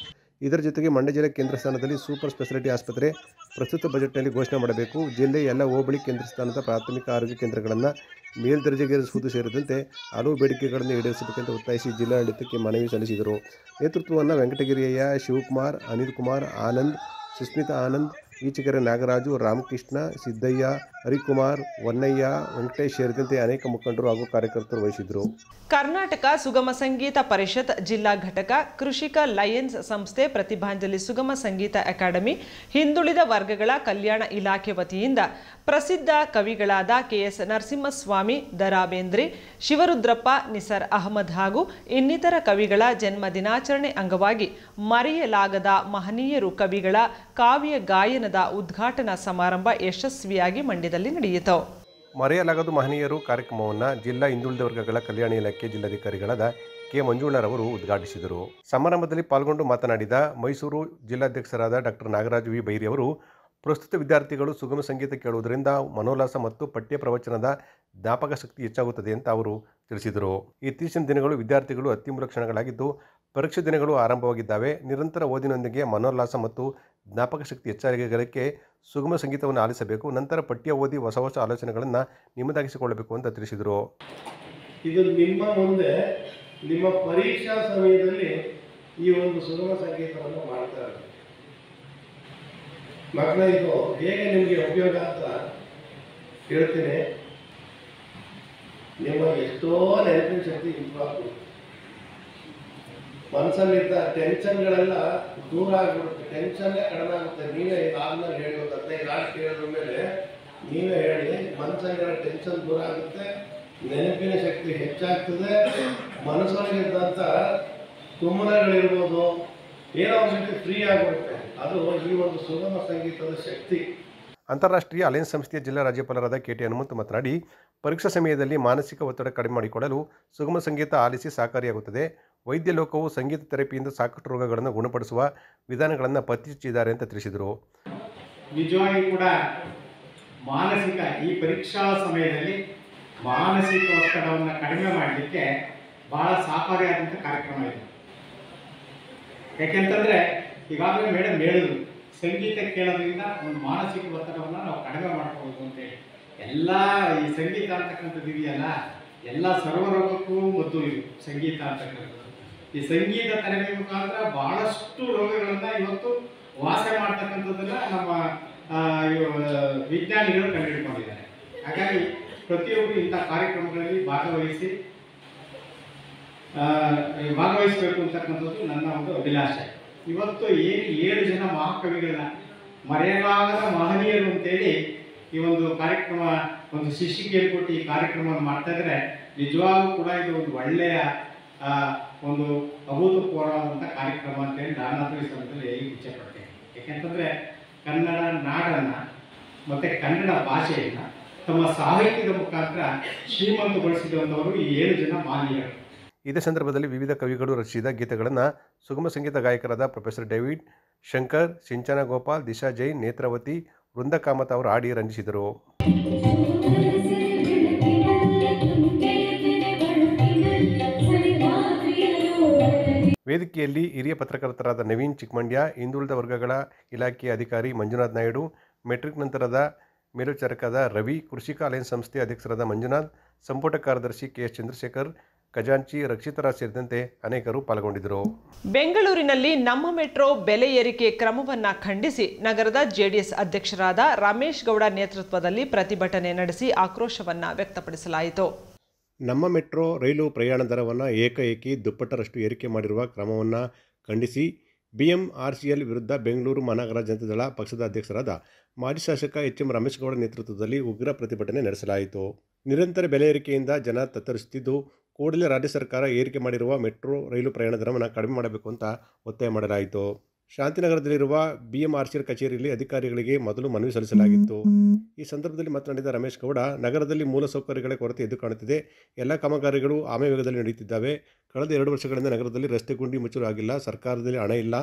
ಇದರ ಜೊತೆಗೆ ಮಂಡ್ಯ ಜಿಲ್ಲೆ ಕೇಂದ್ರ ಸ್ಥಾನದಲ್ಲಿ ಸೂಪರ್ ಸ್ಪೆಷಾಲಿಟಿ ಆಸ್ಪತ್ರೆ ಪ್ರಸ್ತುತ ಬಜೆಟ್ನಲ್ಲಿ ಘೋಷಣೆ ಮಾಡಬೇಕು. ಜಿಲ್ಲೆಯ ಎಲ್ಲ ಹೋಬಳಿ ಕೇಂದ್ರ ಸ್ಥಾನದ ಪ್ರಾಥಮಿಕ ಆರೋಗ್ಯ ಕೇಂದ್ರಗಳನ್ನು ಮೇಲ್ದರ್ಜೆಗೇರಿಸುವುದು ಸೇರಿದಂತೆ ಹಲವು ಬೇಡಿಕೆಗಳನ್ನು ಈಡೇರಿಸಬೇಕೆಂದು ಒತ್ತಾಯಿಸಿ ಜಿಲ್ಲಾಡಳಿತಕ್ಕೆ ಮನವಿ ಸಲ್ಲಿಸಿದರು. ನೇತೃತ್ವವನ್ನು ವೆಂಕಟಗಿರಿಯ ಶಿವಕುಮಾರ್, ಅನಿಲ್ ಕುಮಾರ್, ಆನಂದ್, ಸುಸ್ಮಿತಾ ಆನಂದ್, ಈಚೆಕೆರೆ ನಾಗರಾಜು, ರಾಮಕೃಷ್ಣ, ಸಿದ್ದಯ್ಯ, ಹರಿಕುಮಾರ್, ವನ್ನಯ್ಯ, ವೆಂಕಟೇಶ್ ಸೇರಿದಂತೆ ಅನೇಕ ಮುಖಂಡರು ಹಾಗೂ ಕಾರ್ಯಕರ್ತರು ವಹಿಸಿದರು. ಕರ್ನಾಟಕ ಸುಗಮ ಸಂಗೀತ ಪರಿಷತ್ ಜಿಲ್ಲಾ ಘಟಕ, ಕೃಷಿಕ ಲಯನ್ಸ್ ಸಂಸ್ಥೆ, ಪ್ರತಿಭಾಂಜಲಿ ಸುಗಮ ಸಂಗೀತ ಅಕಾಡೆಮಿ, ಹಿಂದುಳಿದ ವರ್ಗಗಳ ಕಲ್ಯಾಣ ಇಲಾಖೆ ವತಿಯಿಂದ ಪ್ರಸಿದ್ಧ ಕವಿಗಳಾದ KS ನರಸಿಂಹಸ್ವಾಮಿ, ದರಾ ಬೇಂದ್ರೆ, ಶಿವರುದ್ರಪ್ಪ, ನಿಸಾರ್ ಅಹಮದ್ ಹಾಗೂ ಇನ್ನಿತರ ಕವಿಗಳ ಜನ್ಮ ದಿನಾಚರಣೆ ಅಂಗವಾಗಿ ಮರೆಯಲಾಗದ ಮಹನೀಯರು ಕವಿಗಳ ಕಾವ್ಯ ಗಾಯನದ ಉದ್ಘಾಟನಾ ಸಮಾರಂಭ ಯಶಸ್ವಿಯಾಗಿ ಮಂಡ್ಯದಲ್ಲಿ ನಡೆಯಿತು. ಮರೆಯಲಾಗದ ಮಹನೀಯರು ಕಾರ್ಯಕ್ರಮವನ್ನು ಜಿಲ್ಲಾ ಹಿಂದುಳಿದ ವರ್ಗಗಳ ಕಲ್ಯಾಣ ಇಲಾಖೆ ಜಿಲ್ಲಾಧಿಕಾರಿಗಳಾದ ಕೆ ಮಂಜುಳರವರು ಉದ್ಘಾಟಿಸಿದರು. ಸಮಾರಂಭದಲ್ಲಿ ಪಾಲ್ಗೊಂಡು ಮಾತನಾಡಿದ ಮೈಸೂರು ಜಿಲ್ಲಾಧ್ಯಕ್ಷರಾದ ಡಾ. ನಾಗರಾಜ್ ವಿ ಬೈರಿ ಅವರು, ಪ್ರಸ್ತುತ ವಿದ್ಯಾರ್ಥಿಗಳು ಸುಗಮ ಸಂಗೀತ ಕೇಳುವುದರಿಂದ ಮನೋಲ್ಲಾಸ ಮತ್ತು ಪಠ್ಯ ಪ್ರವಚನದ ಜ್ಞಾಪಕ ಶಕ್ತಿ ಹೆಚ್ಚಾಗುತ್ತದೆ ಅಂತ ಅವರು ತಿಳಿಸಿದರು. ಇತ್ತೀಚಿನ ದಿನಗಳು ವಿದ್ಯಾರ್ಥಿಗಳು ಅತ್ಯಮೂಲ ಕ್ಷಣಗಳಾಗಿದ್ದು ಪರೀಕ್ಷೆ ದಿನಗಳು ಆರಂಭವಾಗಿದ್ದಾವೆ. ನಿರಂತರ ಓದಿನೊಂದಿಗೆ ಮನೋಲ್ಲಾಸ ಮತ್ತು ಜ್ಞಾಪಕ ಶಕ್ತಿ ಹೆಚ್ಚಾಗಲಿಕ್ಕೆ ಸುಗಮ ಸಂಗೀತವನ್ನು ಆಲಿಸಬೇಕು. ನಂತರ ಪಠ್ಯ ಓದಿ ಹೊಸ ಹೊಸ ಆಲೋಚನೆಗಳನ್ನು ನಿಮ್ಮದಾಗಿಸಿಕೊಳ್ಳಬೇಕು ಅಂತ ತಿಳಿಸಿದರು. ಇದು ನಿಮ್ಮ ಮುಂದೆ ನಿಮ್ಮ ಪರೀಕ್ಷಾ ಸಮಯದಲ್ಲಿ ಈ ಒಂದು ಸುಗಮ ಸಂಗೀತವನ್ನು ಮಾಡ್ತಾರೆ. ಮಕ್ಕಳ ಇದು ಹೇಗೆ ನಿಮಗೆ ಉಪಯೋಗ ಅಂತ ಹೇಳ್ತೀನಿ. ನಿಮ್ಮ ಎಷ್ಟೋ ನೆನಪಿನ ಶಕ್ತಿ ಇಂಪ್ರೂವ್ ಆಗ್ಬೋದು. ಮನಸ್ಸಲ್ಲಿದ್ದ ಟೆನ್ಷನ್ಗಳೆಲ್ಲ ದೂರ ಆಗಿಬಿಡುತ್ತೆ. ಟೆನ್ಷನ್ನೇ ಕಡಿಮೆ ಆಗುತ್ತೆ. ನೀವೇ ಇದಾದ್ಮೇಲೆ ಹೇಳಿ, ಒಂದು 15 ಆರು ಕೇಳಿದ ಮೇಲೆ ನೀವೇ ಹೇಳಿ, ಮನಸ್ಸಲ್ಲಿರೋ ಟೆನ್ಷನ್ ದೂರ ಆಗುತ್ತೆ, ನೆನಪಿನ ಶಕ್ತಿ ಹೆಚ್ಚಾಗ್ತದೆ. ಮನಸ್ಸೊಳಗಿದ್ದಂಥ ತುಮ್ಮನಗಳಿರ್ಬೋದು, ಏನೋ ಒಂದು ಫ್ರೀ ಆಗಿಬಿಡುತ್ತೆ. ಅದು ಈ ಒಂದು ಸುಗಮ ಸಂಗೀತದ ಶಕ್ತಿ. ಅಂತಾರಾಷ್ಟ್ರೀಯ ಅಲಯನ್ಸ್ ಸಂಸ್ಥೆಯ ಜಿಲ್ಲಾ ರಾಜ್ಯಪಾಲರಾದ KT ಹನುಮಂತ್ ಮಾತನಾಡಿ, ಪರೀಕ್ಷಾ ಸಮಯದಲ್ಲಿ ಮಾನಸಿಕ ಒತ್ತಡ ಕಡಿಮೆ ಮಾಡಿಕೊಳ್ಳಲು ಸುಗಮ ಸಂಗೀತ ಆಲಿಸಿ ಸಹಕಾರಿಯಾಗುತ್ತದೆ. ವೈದ್ಯ ಲೋಕವು ಸಂಗೀತ ಥೆರಪಿಯಿಂದ ಸಾಕಷ್ಟು ರೋಗಗಳನ್ನು ಗುಣಪಡಿಸುವ ವಿಧಾನಗಳನ್ನು ಪತ್ತೆಹಚ್ಚಿದ್ದಾರೆ ಅಂತ ತಿಳಿಸಿದರು. ನಿಜವಾಗಿ ಕೂಡ ಮಾನಸಿಕ ಈ ಪರೀಕ್ಷಾ ಸಮಯದಲ್ಲಿ ಮಾನಸಿಕ ಒತ್ತಡವನ್ನು ಕಡಿಮೆ ಮಾಡಲಿಕ್ಕೆ ಬಹಳ ಸಹಕಾರಿಯಾದಂಥ ಕಾರ್ಯಕ್ರಮ ಇದೆ. ಯಾಕೆಂತಂದರೆ ಈಗಾಗಲೇ ಮೇಡಮ್ ಹೇಳಿದ್ರು, ಸಂಗೀತ ಕೇಳೋದ್ರಿಂದ ಒಂದು ಮಾನಸಿಕ ಒತ್ತಡವನ್ನು ನಾವು ಕಡಿಮೆ ಮಾಡ್ಕೋಬೋದು ಅಂತೇಳಿ. ಎಲ್ಲ ಈ ಸಂಗೀತ ಅಂತಕ್ಕಂಥದ್ದು ಇದೆಯಲ್ಲ, ಎಲ್ಲ ಸರ್ವರೋಗಕ್ಕೂ ಮತ್ತು ಸಂಗೀತ ಅಂತಕ್ಕಂಥದ್ದು. ಈ ಸಂಗೀತ ತರಬೇತಿ ಮುಖಾಂತರ ಬಹಳಷ್ಟು ರೋಗಗಳನ್ನು ಇವತ್ತು ವಾಸ ಮಾಡ್ತಕ್ಕಂಥದ್ದನ್ನ ನಮ್ಮ ವಿಜ್ಞಾನಿಗಳು ಕಂಡುಹಿಡ್ಕೊಂಡಿದ್ದಾರೆ. ಹಾಗಾಗಿ ಪ್ರತಿಯೊಬ್ಬರು ಇಂಥ ಕಾರ್ಯಕ್ರಮಗಳಲ್ಲಿ ಭಾಗವಹಿಸಬೇಕು ಅಂತಕ್ಕಂಥದ್ದು ನನ್ನ ಒಂದು ಅಭಿಲಾಷೆ. ಇವತ್ತು ಏನು 7 ಜನ ಮಹಾಕವಿಗಳನ್ನ ಮರೆಯಲಾಗದ ಮಹನೀಯರು ಅಂತೇಳಿ ಈ ಒಂದು ಕಾರ್ಯಕ್ರಮ, ಒಂದು ಶಿಷ್ಯಿಕೆಯನ್ನು ಕೊಟ್ಟು ಈ ಕಾರ್ಯಕ್ರಮವನ್ನು ಮಾಡ್ತಾ ಇದ್ರೆ ನಿಜವಾಗೂ ಕೂಡ ಇದು ಒಂದು ಒಳ್ಳೆಯ ಒಂದು ಅಭೂತಪೂರ್ವವಾದಂಥ ಕಾರ್ಯಕ್ರಮ ಅಂತೇಳಿ ನಾನಾದರೂ ಈ ಸಂದರ್ಭದಲ್ಲಿ ಹೇಳಿ ಇಚ್ಛೆ ಪಡ್ತೇನೆ. ಯಾಕೆಂತಂದರೆ ಕನ್ನಡ ನಾಡನ್ನು ಮತ್ತು ಕನ್ನಡ ಭಾಷೆಯನ್ನು ತಮ್ಮ ಸಾಹಿತ್ಯದ ಮುಖಾಂತರ ಶ್ರೀಮಂತಗೊಳಿಸಿದಂಥವರು ಈ 7 ಜನ ಮಹನೀಯರು. ಇದೇ ಸಂದರ್ಭದಲ್ಲಿ ವಿವಿಧ ಕವಿಗಳು ರಚಿಸಿದ ಗೀತೆಗಳನ್ನು ಸುಗಮ ಸಂಗೀತ ಗಾಯಕರಾದ ಪ್ರೊಫೆಸರ್ ಡೇವಿಡ್ ಶಂಕರ್, ಸಿಂಚನ ಗೋಪಾಲ್, ದಿಶಾ ಜೈನ್, ನೇತ್ರಾವತಿ, ವೃಂದ ಕಾಮತ್ ಅವರು ಹಾಡಿ ರಂಜಿಸಿದರು. ವೇದಿಕೆಯಲ್ಲಿ ಹಿರಿಯ ಪತ್ರಕರ್ತರಾದ ನವೀನ್ ಚಿಕ್ಕಮಂಡ್ಯ, ಹಿಂದುಳಿದ ವರ್ಗಗಳ ಇಲಾಖೆಯ ಅಧಿಕಾರಿ ಮಂಜುನಾಥ್ ನಾಯ್ಡು, ಮೆಟ್ರಿಕ್ ನಂತರದ ಮೇಲ್ವಿಚಾರಕರಾದ ರವಿ, ಕೃಷಿಕ ಅಲಯನ್ಸ್ ಸಂಸ್ಥೆ ಅಧ್ಯಕ್ಷರಾದ ಮಂಜುನಾಥ್, ಸಂಪುಟ ಕಾರ್ಯದರ್ಶಿ ಕೆಎಸ್ ಚಂದ್ರಶೇಖರ್, ಖಜಾಂಚಿ, ರಕ್ಷಿತರಾ ಸೇರಿದಂತೆ ಅನೇಕರು ಪಾಲ್ಗೊಂಡಿದ್ದರು. ಬೆಂಗಳೂರಿನಲ್ಲಿ ನಮ್ಮ ಮೆಟ್ರೋ ಬೆಲೆ ಏರಿಕೆ ಕ್ರಮವನ್ನು ಖಂಡಿಸಿ ನಗರದ ಜೆಡಿಎಸ್ ಅಧ್ಯಕ್ಷರಾದ ರಮೇಶ್ ಗೌಡ ನೇತೃತ್ವದಲ್ಲಿ ಪ್ರತಿಭಟನೆ ನಡೆಸಿ ಆಕ್ರೋಶವನ್ನು ವ್ಯಕ್ತಪಡಿಸಲಾಯಿತು. ನಮ್ಮ ಮೆಟ್ರೋ ರೈಲು ಪ್ರಯಾಣ ದರವನ್ನು ಏಕಾಏಕಿ ದುಪ್ಪಟ್ಟರಷ್ಟು ಏರಿಕೆ ಮಾಡಿರುವ ಕ್ರಮವನ್ನು ಖಂಡಿಸಿ ಬಿಎಂಆರ್ಸಿಎಲ್ ವಿರುದ್ಧ ಬೆಂಗಳೂರು ಮಹಾನಗರ ಜನತಾದಳ ಪಕ್ಷದ ಅಧ್ಯಕ್ಷರಾದ ಮಾಜಿ ಶಾಸಕ ಎಚ್.ಎಂ. ರಮೇಶ್ ಗೌಡ ನೇತೃತ್ವದಲ್ಲಿ ಉಗ್ರ ಪ್ರತಿಭಟನೆ ನಡೆಸಲಾಯಿತು. ನಿರಂತರ ಬೆಲೆ ಏರಿಕೆಯಿಂದ ಜನ ತತ್ತರಿಸುತ್ತಿದ್ದು, ಕೂಡಲೇ ರಾಜ್ಯ ಸರ್ಕಾರ ಏರಿಕೆ ಮಾಡಿರುವ ಮೆಟ್ರೋ ರೈಲು ಪ್ರಯಾಣ ದರವನ್ನು ಕಡಿಮೆ ಮಾಡಬೇಕು ಅಂತ ಒತ್ತಾಯ ಮಾಡಲಾಯಿತು. ಶಾಂತಿನಗರದಲ್ಲಿರುವ ಬಿಎಂಆರ್ಸಿಎಲ್ ಕಚೇರಿಯಲ್ಲಿ ಅಧಿಕಾರಿಗಳಿಗೆ ಮೊದಲು ಮನವಿ ಸಲ್ಲಿಸಲಾಗಿತ್ತು. ಈ ಸಂದರ್ಭದಲ್ಲಿ ಮಾತನಾಡಿದ ರಮೇಶ್ ಗೌಡ, ನಗರದಲ್ಲಿ ಮೂಲಸೌಕರ್ಯಗಳ ಕೊರತೆ ಎದ್ದು ಕಾಣುತ್ತಿದೆ. ಎಲ್ಲ ಕಾಮಗಾರಿಗಳು ಆಮೆ ವೇಗದಲ್ಲಿ ನಡೆಯುತ್ತಿದ್ದಾವೆ. ಕಳೆದ 2 ವರ್ಷಗಳಿಂದ ನಗರದಲ್ಲಿ ರಸ್ತೆ ಗುಂಡಿ ಮುಚ್ಚಲು ಆಗಿಲ್ಲ. ಸರ್ಕಾರದಲ್ಲಿ ಹಣ ಇಲ್ಲ.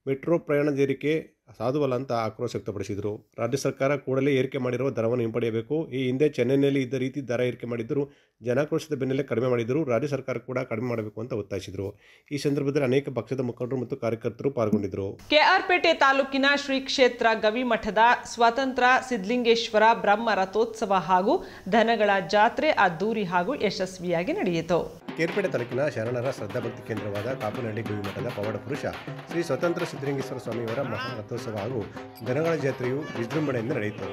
ಮೆಟ್ರೋ ಪ್ರಯಾಣದ ಏರಿಕೆ ಸಾಧುವಲ್ಲ ಅಂತ ಆಕ್ರೋಶ ವ್ಯಕ್ತಪಡಿಸಿದರು. ರಾಜ್ಯ ಸರ್ಕಾರ ಕೂಡಲೇ ಏರಿಕೆ ಮಾಡಿರುವ ದರವನ್ನು ಹಿಂಪಡೆಯಬೇಕು. ಈ ಹಿಂದೆ ಚೆನ್ನೈನಲ್ಲಿ ಇದ್ದ ರೀತಿ ದರ ಏರಿಕೆ ಮಾಡಿದ್ದರು. ಜನಾಕ್ರೋಶದ ಬೆನ್ನಲ್ಲೇ ಕಡಿಮೆ ಮಾಡಿದ್ದರು. ರಾಜ್ಯ ಸರ್ಕಾರ ಕೂಡ ಕಡಿಮೆ ಮಾಡಬೇಕು ಅಂತ ಒತ್ತಾಯಿಸಿದರು. ಈ ಸಂದರ್ಭದಲ್ಲಿ ಅನೇಕ ಪಕ್ಷದ ಮುಖಂಡರು ಮತ್ತು ಕಾರ್ಯಕರ್ತರು ಪಾಲ್ಗೊಂಡಿದ್ದರು. ಕೆಆರ್ಪೇಟೆ ತಾಲೂಕಿನ ಶ್ರೀ ಕ್ಷೇತ್ರ ಗವಿಮಠದ ಸ್ವತಂತ್ರ ಸಿದ್ಧಲಿಂಗೇಶ್ವರ ಬ್ರಹ್ಮ ರಥೋತ್ಸವ ಹಾಗೂ ದನಗಳ ಜಾತ್ರೆ ಅದ್ದೂರಿ ಹಾಗೂ ಯಶಸ್ವಿಯಾಗಿ ನಡೆಯಿತು. ಕೇರ್ಪೇಟೆ ತಾಲೂಕಿನ ಶರಣರ ಶ್ರದ್ಧಾಭಕ್ತಿ ಕೇಂದ್ರವಾದ ಕಾಪನಹಳ್ಳಿ ಗವಿಮಠದ ಪವಾಡ ಪುರುಷ ಶ್ರೀ ಸ್ವತಂತ್ರ ಸಿದ್ಧಲಿಂಗೇಶ್ವರ ಸ್ವಾಮಿಯವರ ಮಹಾರಥೋತ್ಸವ ಹಾಗೂ ದನಗಳ ಜಾತ್ರೆಯು ವಿಜೃಂಭಣೆಯಿಂದ ನಡೆಯಿತು.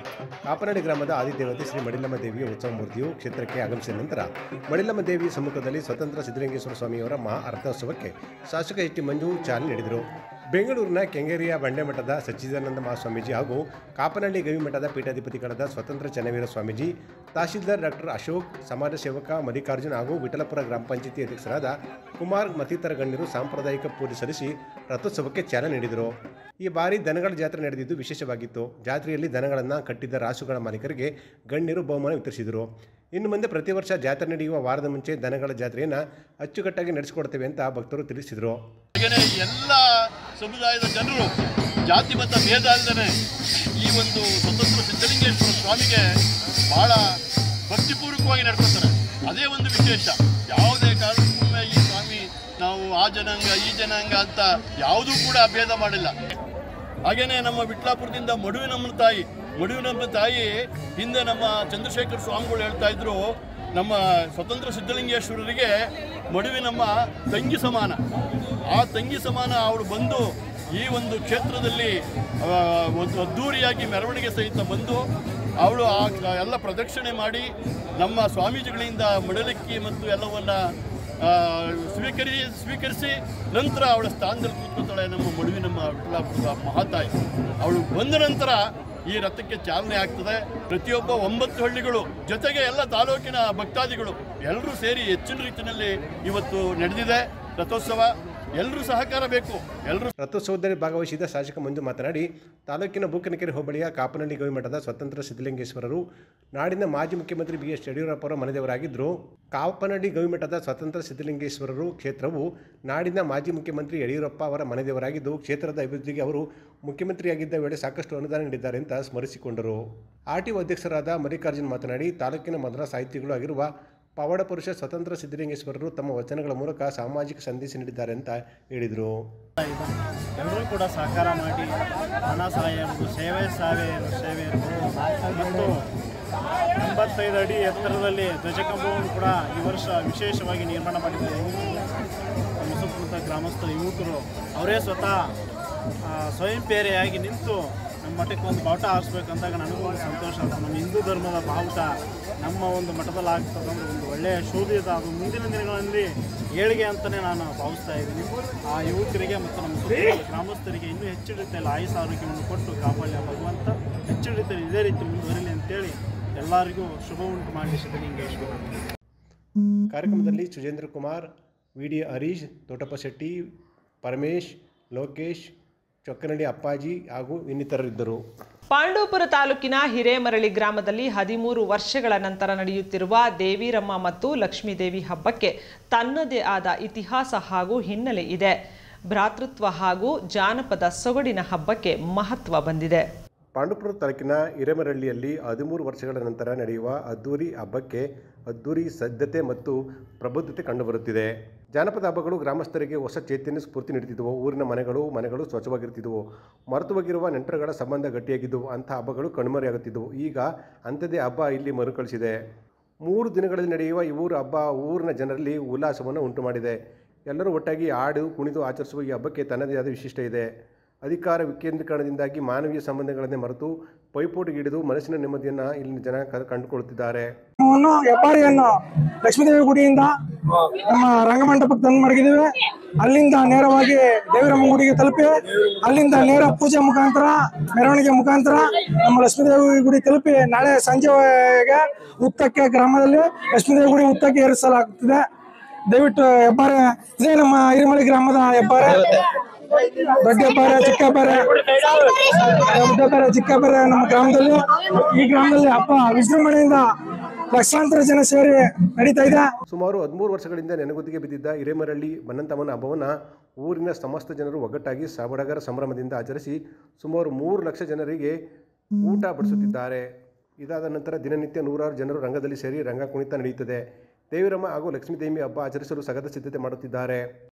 ಕಾಪನಹಳ್ಳಿ ಗ್ರಾಮದ ಆದಿದೇವತೆ ಶ್ರೀ ಮಡಿಲಮ್ಮ ದೇವಿಯ ಉತ್ಸವ ಮೂರ್ತಿಯು ಕ್ಷೇತ್ರಕ್ಕೆ ಆಗಮಿಸಿದ ನಂತರ ಮಡಿಲಮ್ಮ ದೇವಿ ಸಮ್ಮುಖದಲ್ಲಿ ಸ್ವತಂತ್ರ ಸಿದ್ಧಲಿಂಗೇಶ್ವರ ಸ್ವಾಮಿಯವರ ಮಹಾರಥೋತ್ಸವಕ್ಕೆ ಶಾಸಕ ಎಚ್.ಟಿ. ಮಂಜು ಚಾಲನೆ ನೀಡಿದರು. ಬೆಂಗಳೂರಿನ ಕೆಂಗೇರಿಯ ಬಂಡೆಮಠದ ಸಚ್ಚಿದಾನಂದ ಮಹಾಸ್ವಾಮೀಜಿ ಹಾಗೂ ಕಾಪನಹಳ್ಳಿ ಗವಿಮಠದ ಪೀಠಾಧಿಪತಿಗಳಾದ ಸ್ವತಂತ್ರ ಚನ್ನವೀರ ಸ್ವಾಮೀಜಿ, ತಹಶೀಲ್ದಾರ್ ಡಾಕ್ಟರ್ ಅಶೋಕ್, ಸಮಾಜ ಸೇವಕ ಮಲ್ಲಿಕಾರ್ಜುನ್ ಹಾಗೂ ವಿಠಲಪುರ ಗ್ರಾಮ ಪಂಚಾಯತಿ ಅಧ್ಯಕ್ಷರಾದ ಕುಮಾರ್ ಮತ್ತಿತರ ಗಣ್ಯರು ಸಾಂಪ್ರದಾಯಿಕ ಪೂಜೆ ಸಲ್ಲಿಸಿ ರಥೋತ್ಸವಕ್ಕೆ ಚಾಲನೆ ನೀಡಿದರು. ಈ ಬಾರಿ ದನಗಳ ಜಾತ್ರೆ ನಡೆದಿದ್ದು ವಿಶೇಷವಾಗಿತ್ತು. ಜಾತ್ರೆಯಲ್ಲಿ ದನಗಳನ್ನು ಕಟ್ಟಿದ್ದ ರಾಸುಗಳ ಮಾಲೀಕರಿಗೆ ಗಣ್ಯರು ಬಹುಮಾನ ವಿತರಿಸಿದರು. ಇನ್ನು ಮುಂದೆ ಪ್ರತಿ ವರ್ಷ ಜಾತ್ರೆ ನಡೆಯುವ ವಾರದ ಮುಂಚೆ ದನಗಳ ಜಾತ್ರೆಯನ್ನು ಅಚ್ಚುಕಟ್ಟಾಗಿ ನಡೆಸಿಕೊಡ್ತೇವೆ ಅಂತ ಭಕ್ತರು ತಿಳಿಸಿದರು. ಎಲ್ಲ ಸಮುದಾಯದ ಜನರು ಜಾತಿ ಮತ ಭೇದ ಅಲ್ಲದೆ ಈ ಒಂದು ಸ್ವತಂತ್ರ ಸಿದ್ಧಲಿಂಗೇಶ್ವರ ಸ್ವಾಮಿಗೆ ಬಹಳ ಭಕ್ತಿಪೂರ್ವಕವಾಗಿ ನಡ್ಕೊತಾರೆ. ಅದೇ ಒಂದು ವಿಶೇಷ. ಯಾವುದೇ ಕಾರಣಕ್ಕೂ ಈ ಸ್ವಾಮಿ ನಾವು ಆ ಜನಾಂಗ ಈ ಜನಾಂಗ ಅಂತ ಯಾವುದೂ ಕೂಡ ಭೇದ ಮಾಡಿಲ್ಲ. ಹಾಗೆಯೇ ನಮ್ಮ ವಿಟ್ಲಾಪುರದಿಂದ ಮಡುವಿನಮ್ಮ ತಾಯಿ ಹಿಂದೆ ನಮ್ಮ ಚಂದ್ರಶೇಖರ್ ಸ್ವಾಮಿಗಳು ಹೇಳ್ತಾ ಇದ್ರು, ನಮ್ಮ ಸ್ವತಂತ್ರ ಸಿದ್ಧಲಿಂಗೇಶ್ವರರಿಗೆ ಮಡುವಿನಮ್ಮ ತಂಗಿ ಸಮಾನ. ಆ ತಂಗಿ ಸಮಾನ ಅವಳು ಬಂದು ಈ ಒಂದು ಕ್ಷೇತ್ರದಲ್ಲಿ ಒಂದು ಅದ್ದೂರಿಯಾಗಿ ಮೆರವಣಿಗೆ ಸಹಿತ ಬಂದು ಅವಳು ಎಲ್ಲ ಪ್ರದಕ್ಷಿಣೆ ಮಾಡಿ ನಮ್ಮ ಸ್ವಾಮೀಜಿಗಳಿಂದ ಮಡಲಕ್ಕಿ ಮತ್ತು ಎಲ್ಲವನ್ನು ಸ್ವೀಕರಿಸಿ ನಂತರ ಅವಳ ಸ್ಥಾನದಲ್ಲಿ ಕೂತ್ಕೊತಾಳೆ ನಮ್ಮ ಮಡುವಿನಮ್ಮ ವಿಠಲಾಪುರದ ಮಹಾತಾಯಿ. ಅವಳು ಬಂದ ನಂತರ ಈ ರಥಕ್ಕೆ ಚಾಲನೆ ಆಗ್ತದೆ. ಪ್ರತಿಯೊಬ್ಬ 9 ಹಳ್ಳಿಗಳು ಜೊತೆಗೆ ಎಲ್ಲ ತಾಲೂಕಿನ ಭಕ್ತಾದಿಗಳು ಎಲ್ಲರೂ ಸೇರಿ ಹೆಚ್ಚಿನ ರೀತಿಯಲ್ಲಿ ಇವತ್ತು ನಡೆದಿದೆ ರಥೋತ್ಸವ. ಎಲ್ಲರೂ ಸಹಕಾರ ಬೇಕು. ಎಲ್ಲರೂ ರಥೋತ್ಸವದಲ್ಲಿ ಭಾಗವಹಿಸಿದ ಶಾಸಕ ಮಂಜು ಮಾತನಾಡಿ, ತಾಲೂಕಿನ ಬೂಕನಕೆರೆ ಹೋಬಳಿಯ ಕಾಪನಹಳ್ಳಿ ಗವಿಮಠದ ಸ್ವತಂತ್ರ ಸಿದ್ಧಲಿಂಗೇಶ್ವರರು ನಾಡಿನ ಮಾಜಿ ಮುಖ್ಯಮಂತ್ರಿ ಬಿ.ಎಸ್. ಯಡಿಯೂರಪ್ಪ ಅವರ ಮನೆದೇವರಾಗಿದ್ದರು. ಕಾಪನಹಳ್ಳಿ ಗವಿಮಠದ ಸ್ವತಂತ್ರ ಸಿದ್ಧಲಿಂಗೇಶ್ವರರು ಕ್ಷೇತ್ರವು ನಾಡಿನ ಮಾಜಿ ಮುಖ್ಯಮಂತ್ರಿ ಯಡಿಯೂರಪ್ಪ ಅವರ ಮನೆದೇವರಾಗಿದ್ದು, ಕ್ಷೇತ್ರದ ಅಭಿವೃದ್ಧಿಗೆ ಅವರು ಮುಖ್ಯಮಂತ್ರಿಯಾಗಿದ್ದ ವೇಳೆ ಸಾಕಷ್ಟು ಅನುದಾನ ನೀಡಿದ್ದಾರೆ ಅಂತ ಸ್ಮರಿಸಿಕೊಂಡರು. ಆರ್ಟಿಒ ಅಧ್ಯಕ್ಷರಾದ ಮಲ್ಲಿಕಾರ್ಜುನ್ ಮಾತನಾಡಿ, ತಾಲೂಕಿನ ಮೊದಲ ಸಾಹಿತಿಗಳು ಆಗಿರುವ ಪವಾಡ ಪುರುಷ ಸ್ವತಂತ್ರ ಸಿದ್ಧಲಿಂಗೇಶ್ವರರು ತಮ್ಮ ವಚನಗಳ ಮೂಲಕ ಸಾಮಾಜಿಕ ಸಂದೇಶ ನೀಡಿದ್ದಾರೆ ಅಂತ ಹೇಳಿದರು. ಎಲ್ಲರೂ ಕೂಡ ಸಹಕಾರ ಮಾಡಿ ಹಣ ಸಹಾಯ ಸೇವೆ ಮತ್ತು 85 ಅಡಿ ಎತ್ತರದಲ್ಲಿ ಧ್ವಜಕಂಬವನ್ನು ಕೂಡ ಈ ವರ್ಷ ವಿಶೇಷವಾಗಿ ನಿರ್ಮಾಣ ಮಾಡಿದ್ದಾರೆ. ನಮ್ಮ ಸುತ್ತಮುತ್ತ ಗ್ರಾಮಸ್ಥ ಯುವಕರು ಅವರೇ ಸ್ವತಃ ಸ್ವಯಂ ಪ್ರೇರೆಯಾಗಿ ನಿಂತು ನಮ್ಮ ಮಠಕ್ಕೆ ಒಂದು ಬಾವುಟ ಹಾರಿಸ್ಬೇಕಂದಾಗ ನನಗೂ ಒಂದು ಸಂತೋಷ ಅಂತ. ನಮ್ಮ ಹಿಂದೂ ಧರ್ಮದ ಬಾವುಟ ನಮ್ಮ ಒಂದು ಮಠದಲ್ಲಿ ಆಗ್ತದಂದ್ರೆ ಒಂದು ಒಳ್ಳೆಯ ಶೋಧಿತ, ಅದು ಮುಂದಿನ ದಿನಗಳಲ್ಲಿ ಏಳಿಗೆ ಅಂತಲೇ ನಾನು ಭಾವಿಸ್ತಾ ಇದ್ದೀನಿ. ಆ ಯುವಕರಿಗೆ ಮತ್ತು ನಮ್ಮ ಗ್ರಾಮಸ್ಥರಿಗೆ ಇನ್ನೂ ಹೆಚ್ಚು ರೀತಿಯಲ್ಲಿ ಆಯುಷ್ ಆರೋಗ್ಯವನ್ನು ಕೊಟ್ಟು ಕಾಪಾಡಲಿ ಭಗವಂತ, ಹೆಚ್ಚು ರೀತಿಯಲ್ಲಿ ಇದೇ ರೀತಿ ಮುಂದುವರಿಲಿ ಅಂತೇಳಿ ಎಲ್ಲರಿಗೂ ಶುಭ ಉಂಟು ಮಾಡಲಿ ಸಿದ್ಧಲಿಂಗೇಶ್ವರ. ಕಾರ್ಯಕ್ರಮದಲ್ಲಿ ಸುಜೇಂದ್ರ ಕುಮಾರ್, ವಿ.ಡಿ. ಹರೀಶ್, ದೊಡ್ಡಪ್ಪ ಶೆಟ್ಟಿ, ಪರಮೇಶ್, ಲೋಕೇಶ್, ಚೊಕ್ಕನಹಳ್ಳಿ ಅಪ್ಪಾಜಿ ಹಾಗೂ ಇನ್ನಿತರರಿದ್ದರು. ಪಾಂಡವಪುರ ತಾಲೂಕಿನ ಹಿರೇಮರಳಿ ಗ್ರಾಮದಲ್ಲಿ 13 ವರ್ಷಗಳ ನಂತರ ನಡೆಯುತ್ತಿರುವ ದೇವಿರಮ್ಮ ಮತ್ತು ಲಕ್ಷ್ಮೀದೇವಿ ಹಬ್ಬಕ್ಕೆ ತನ್ನದೇ ಆದ ಇತಿಹಾಸ ಹಾಗೂ ಹಿನ್ನೆಲೆ ಇದೆ. ಭ್ರಾತೃತ್ವ ಹಾಗೂ ಜಾನಪದ ಸೊಗಡಿನ ಹಬ್ಬಕ್ಕೆ ಮಹತ್ವ ಬಂದಿದೆ. ಪಾಂಡವಪುರ ತಾಲೂಕಿನ ಹಿರೇಮರಳ್ಳಿಯಲ್ಲಿ 13 ವರ್ಷಗಳ ನಂತರ ನಡೆಯುವ ಅದ್ದೂರಿ ಹಬ್ಬಕ್ಕೆ ಅದ್ದೂರಿ ಸದ್ಧತೆ ಮತ್ತು ಪ್ರಬುದ್ಧತೆ ಕಂಡುಬರುತ್ತಿದೆ. ಜಾನಪದ ಹಬ್ಬಗಳು ಗ್ರಾಮಸ್ಥರಿಗೆ ಹೊಸ ಚೈತನ್ಯ ಸ್ಫೂರ್ತಿ ನೀಡುತ್ತಿದ್ದವು. ಊರಿನ ಮನೆಗಳು ಸ್ವಚ್ಛವಾಗಿರುತ್ತಿದ್ದವು. ಮರೆತು ಹೋಗಿರುವ ನೆಂಟರುಗಳ ಸಂಬಂಧ ಗಟ್ಟಿಯಾಗಿದ್ದವು. ಅಂಥ ಹಬ್ಬಗಳು ಕಣ್ಮರೆಯಾಗುತ್ತಿದ್ದವು. ಈಗ ಅಂಥದ್ದೇ ಹಬ್ಬ ಇಲ್ಲಿ ಮರುಕಳಿಸಿದೆ. 3 ದಿನಗಳಲ್ಲಿ ನಡೆಯುವ ಈ ಹಬ್ಬ ಊರಿನ ಜನರಲ್ಲಿ ಉಲ್ಲಾಸವನ್ನು ಉಂಟು ಮಾಡಿದೆ. ಎಲ್ಲರೂ ಒಟ್ಟಾಗಿ ಹಾಡು ಕುಣಿದು ಆಚರಿಸುವ ಈ ಹಬ್ಬಕ್ಕೆ ತನ್ನದೇ ಆದ ವಿಶಿಷ್ಟ ಇದೆ. ಅಧಿಕಾರ ವಿಕೇಂದ್ರೀಕರಣದಿಂದಾಗಿ ಮಾನವೀಯ ಸಂಬಂಧಗಳನ್ನೇ ಮರೆತು ಪೈಪೋಟಿಗಿಡಿದು ಮನಸ್ಸಿನ ನೆಮ್ಮದಿಯನ್ನು ಇಲ್ಲಿನ ಜನ ಕಂಡುಕೊಳ್ಳುತ್ತಿದ್ದಾರೆ. ವ್ಯಾಪಾರಿಯನ್ನು ಲಕ್ಷ್ಮೀದೇವಿ ಗುಡಿಯಿಂದ ನಮ್ಮ ರಂಗಮಂಟಪಕ್ಕೆ ತಂದು ಮಡಗಿದ್ದೇವೆ. ಅಲ್ಲಿಂದ ನೇರವಾಗಿ ದೇವಿರಮ್ಮ ಗುಡಿಗೆ ತಲುಪಿ ಅಲ್ಲಿಂದ ನೇರ ಪೂಜೆ ಮುಖಾಂತರ ಮೆರವಣಿಗೆ ಮುಖಾಂತರ ನಮ್ಮ ಲಕ್ಷ್ಮೀದೇವಿ ಗುಡಿ ತಲುಪಿ ನಾಳೆ ಸಂಜೆಗೆ ಉತ್ತಕ್ಕೆ ಗ್ರಾಮದಲ್ಲಿ ಲಕ್ಷ್ಮೀದೇವಿ ಗುಡಿ ಉತ್ತಕ್ಕೆ ಏರಿಸಲಾಗುತ್ತದೆ. ದಯವಿಟ್ಟು ಹೆಬ್ಬಾರೆ, ಇದೇ ನಮ್ಮ ಹಿರೇಮರಳಿ ಗ್ರಾಮದ ಹೆಬ್ಬಾರೆ, ದೊಡ್ಡ ಹೆಬ್ಬಾರೆ, ಚಿಕ್ಕ ಹೆಬ್ಬಾರೆ ನಮ್ಮ ಗ್ರಾಮದಲ್ಲಿ. ಈ ಗ್ರಾಮದಲ್ಲಿ ಹಬ್ಬ ವಿಜೃಂಭಣೆಯಿಂದ ಲಕ್ಷಾಂತರ ಜನ ಸೇರಿ ನಡೀತಾ ಇದೆ. ಸುಮಾರು 13 ವರ್ಷಗಳಿಂದ ನೆನಗುದಿಗೆ ಬಿದ್ದಿದ್ದ ಹಿರೇಮರಳ್ಳಿ ಬನ್ನಂತಮ್ಮನ ಹಬ್ಬವನ್ನು ಊರಿನ ಸಮಸ್ತ ಜನರು ಒಗ್ಗಟ್ಟಾಗಿ ಸಡಗರ ಸಂಭ್ರಮದಿಂದ ಆಚರಿಸಿ ಸುಮಾರು 3 ಲಕ್ಷ ಜನರಿಗೆ ಊಟ ಬಡಿಸುತ್ತಿದ್ದಾರೆ. ಇದಾದ ನಂತರ ದಿನನಿತ್ಯ 100 ಜನರು ರಂಗದಲ್ಲಿ ಸೇರಿ ರಂಗ ಕುಣಿತ ನಡೆಯುತ್ತದೆ. ದೇವಿರಮ್ಮ ಹಾಗೂ ಲಕ್ಷ್ಮೀದೇವಿ ಹಬ್ಬ ಆಚರಿಸಲು ಸಗದ ಸಿದ್ಧತೆ ಮಾಡುತ್ತಿದ್ದಾರೆ.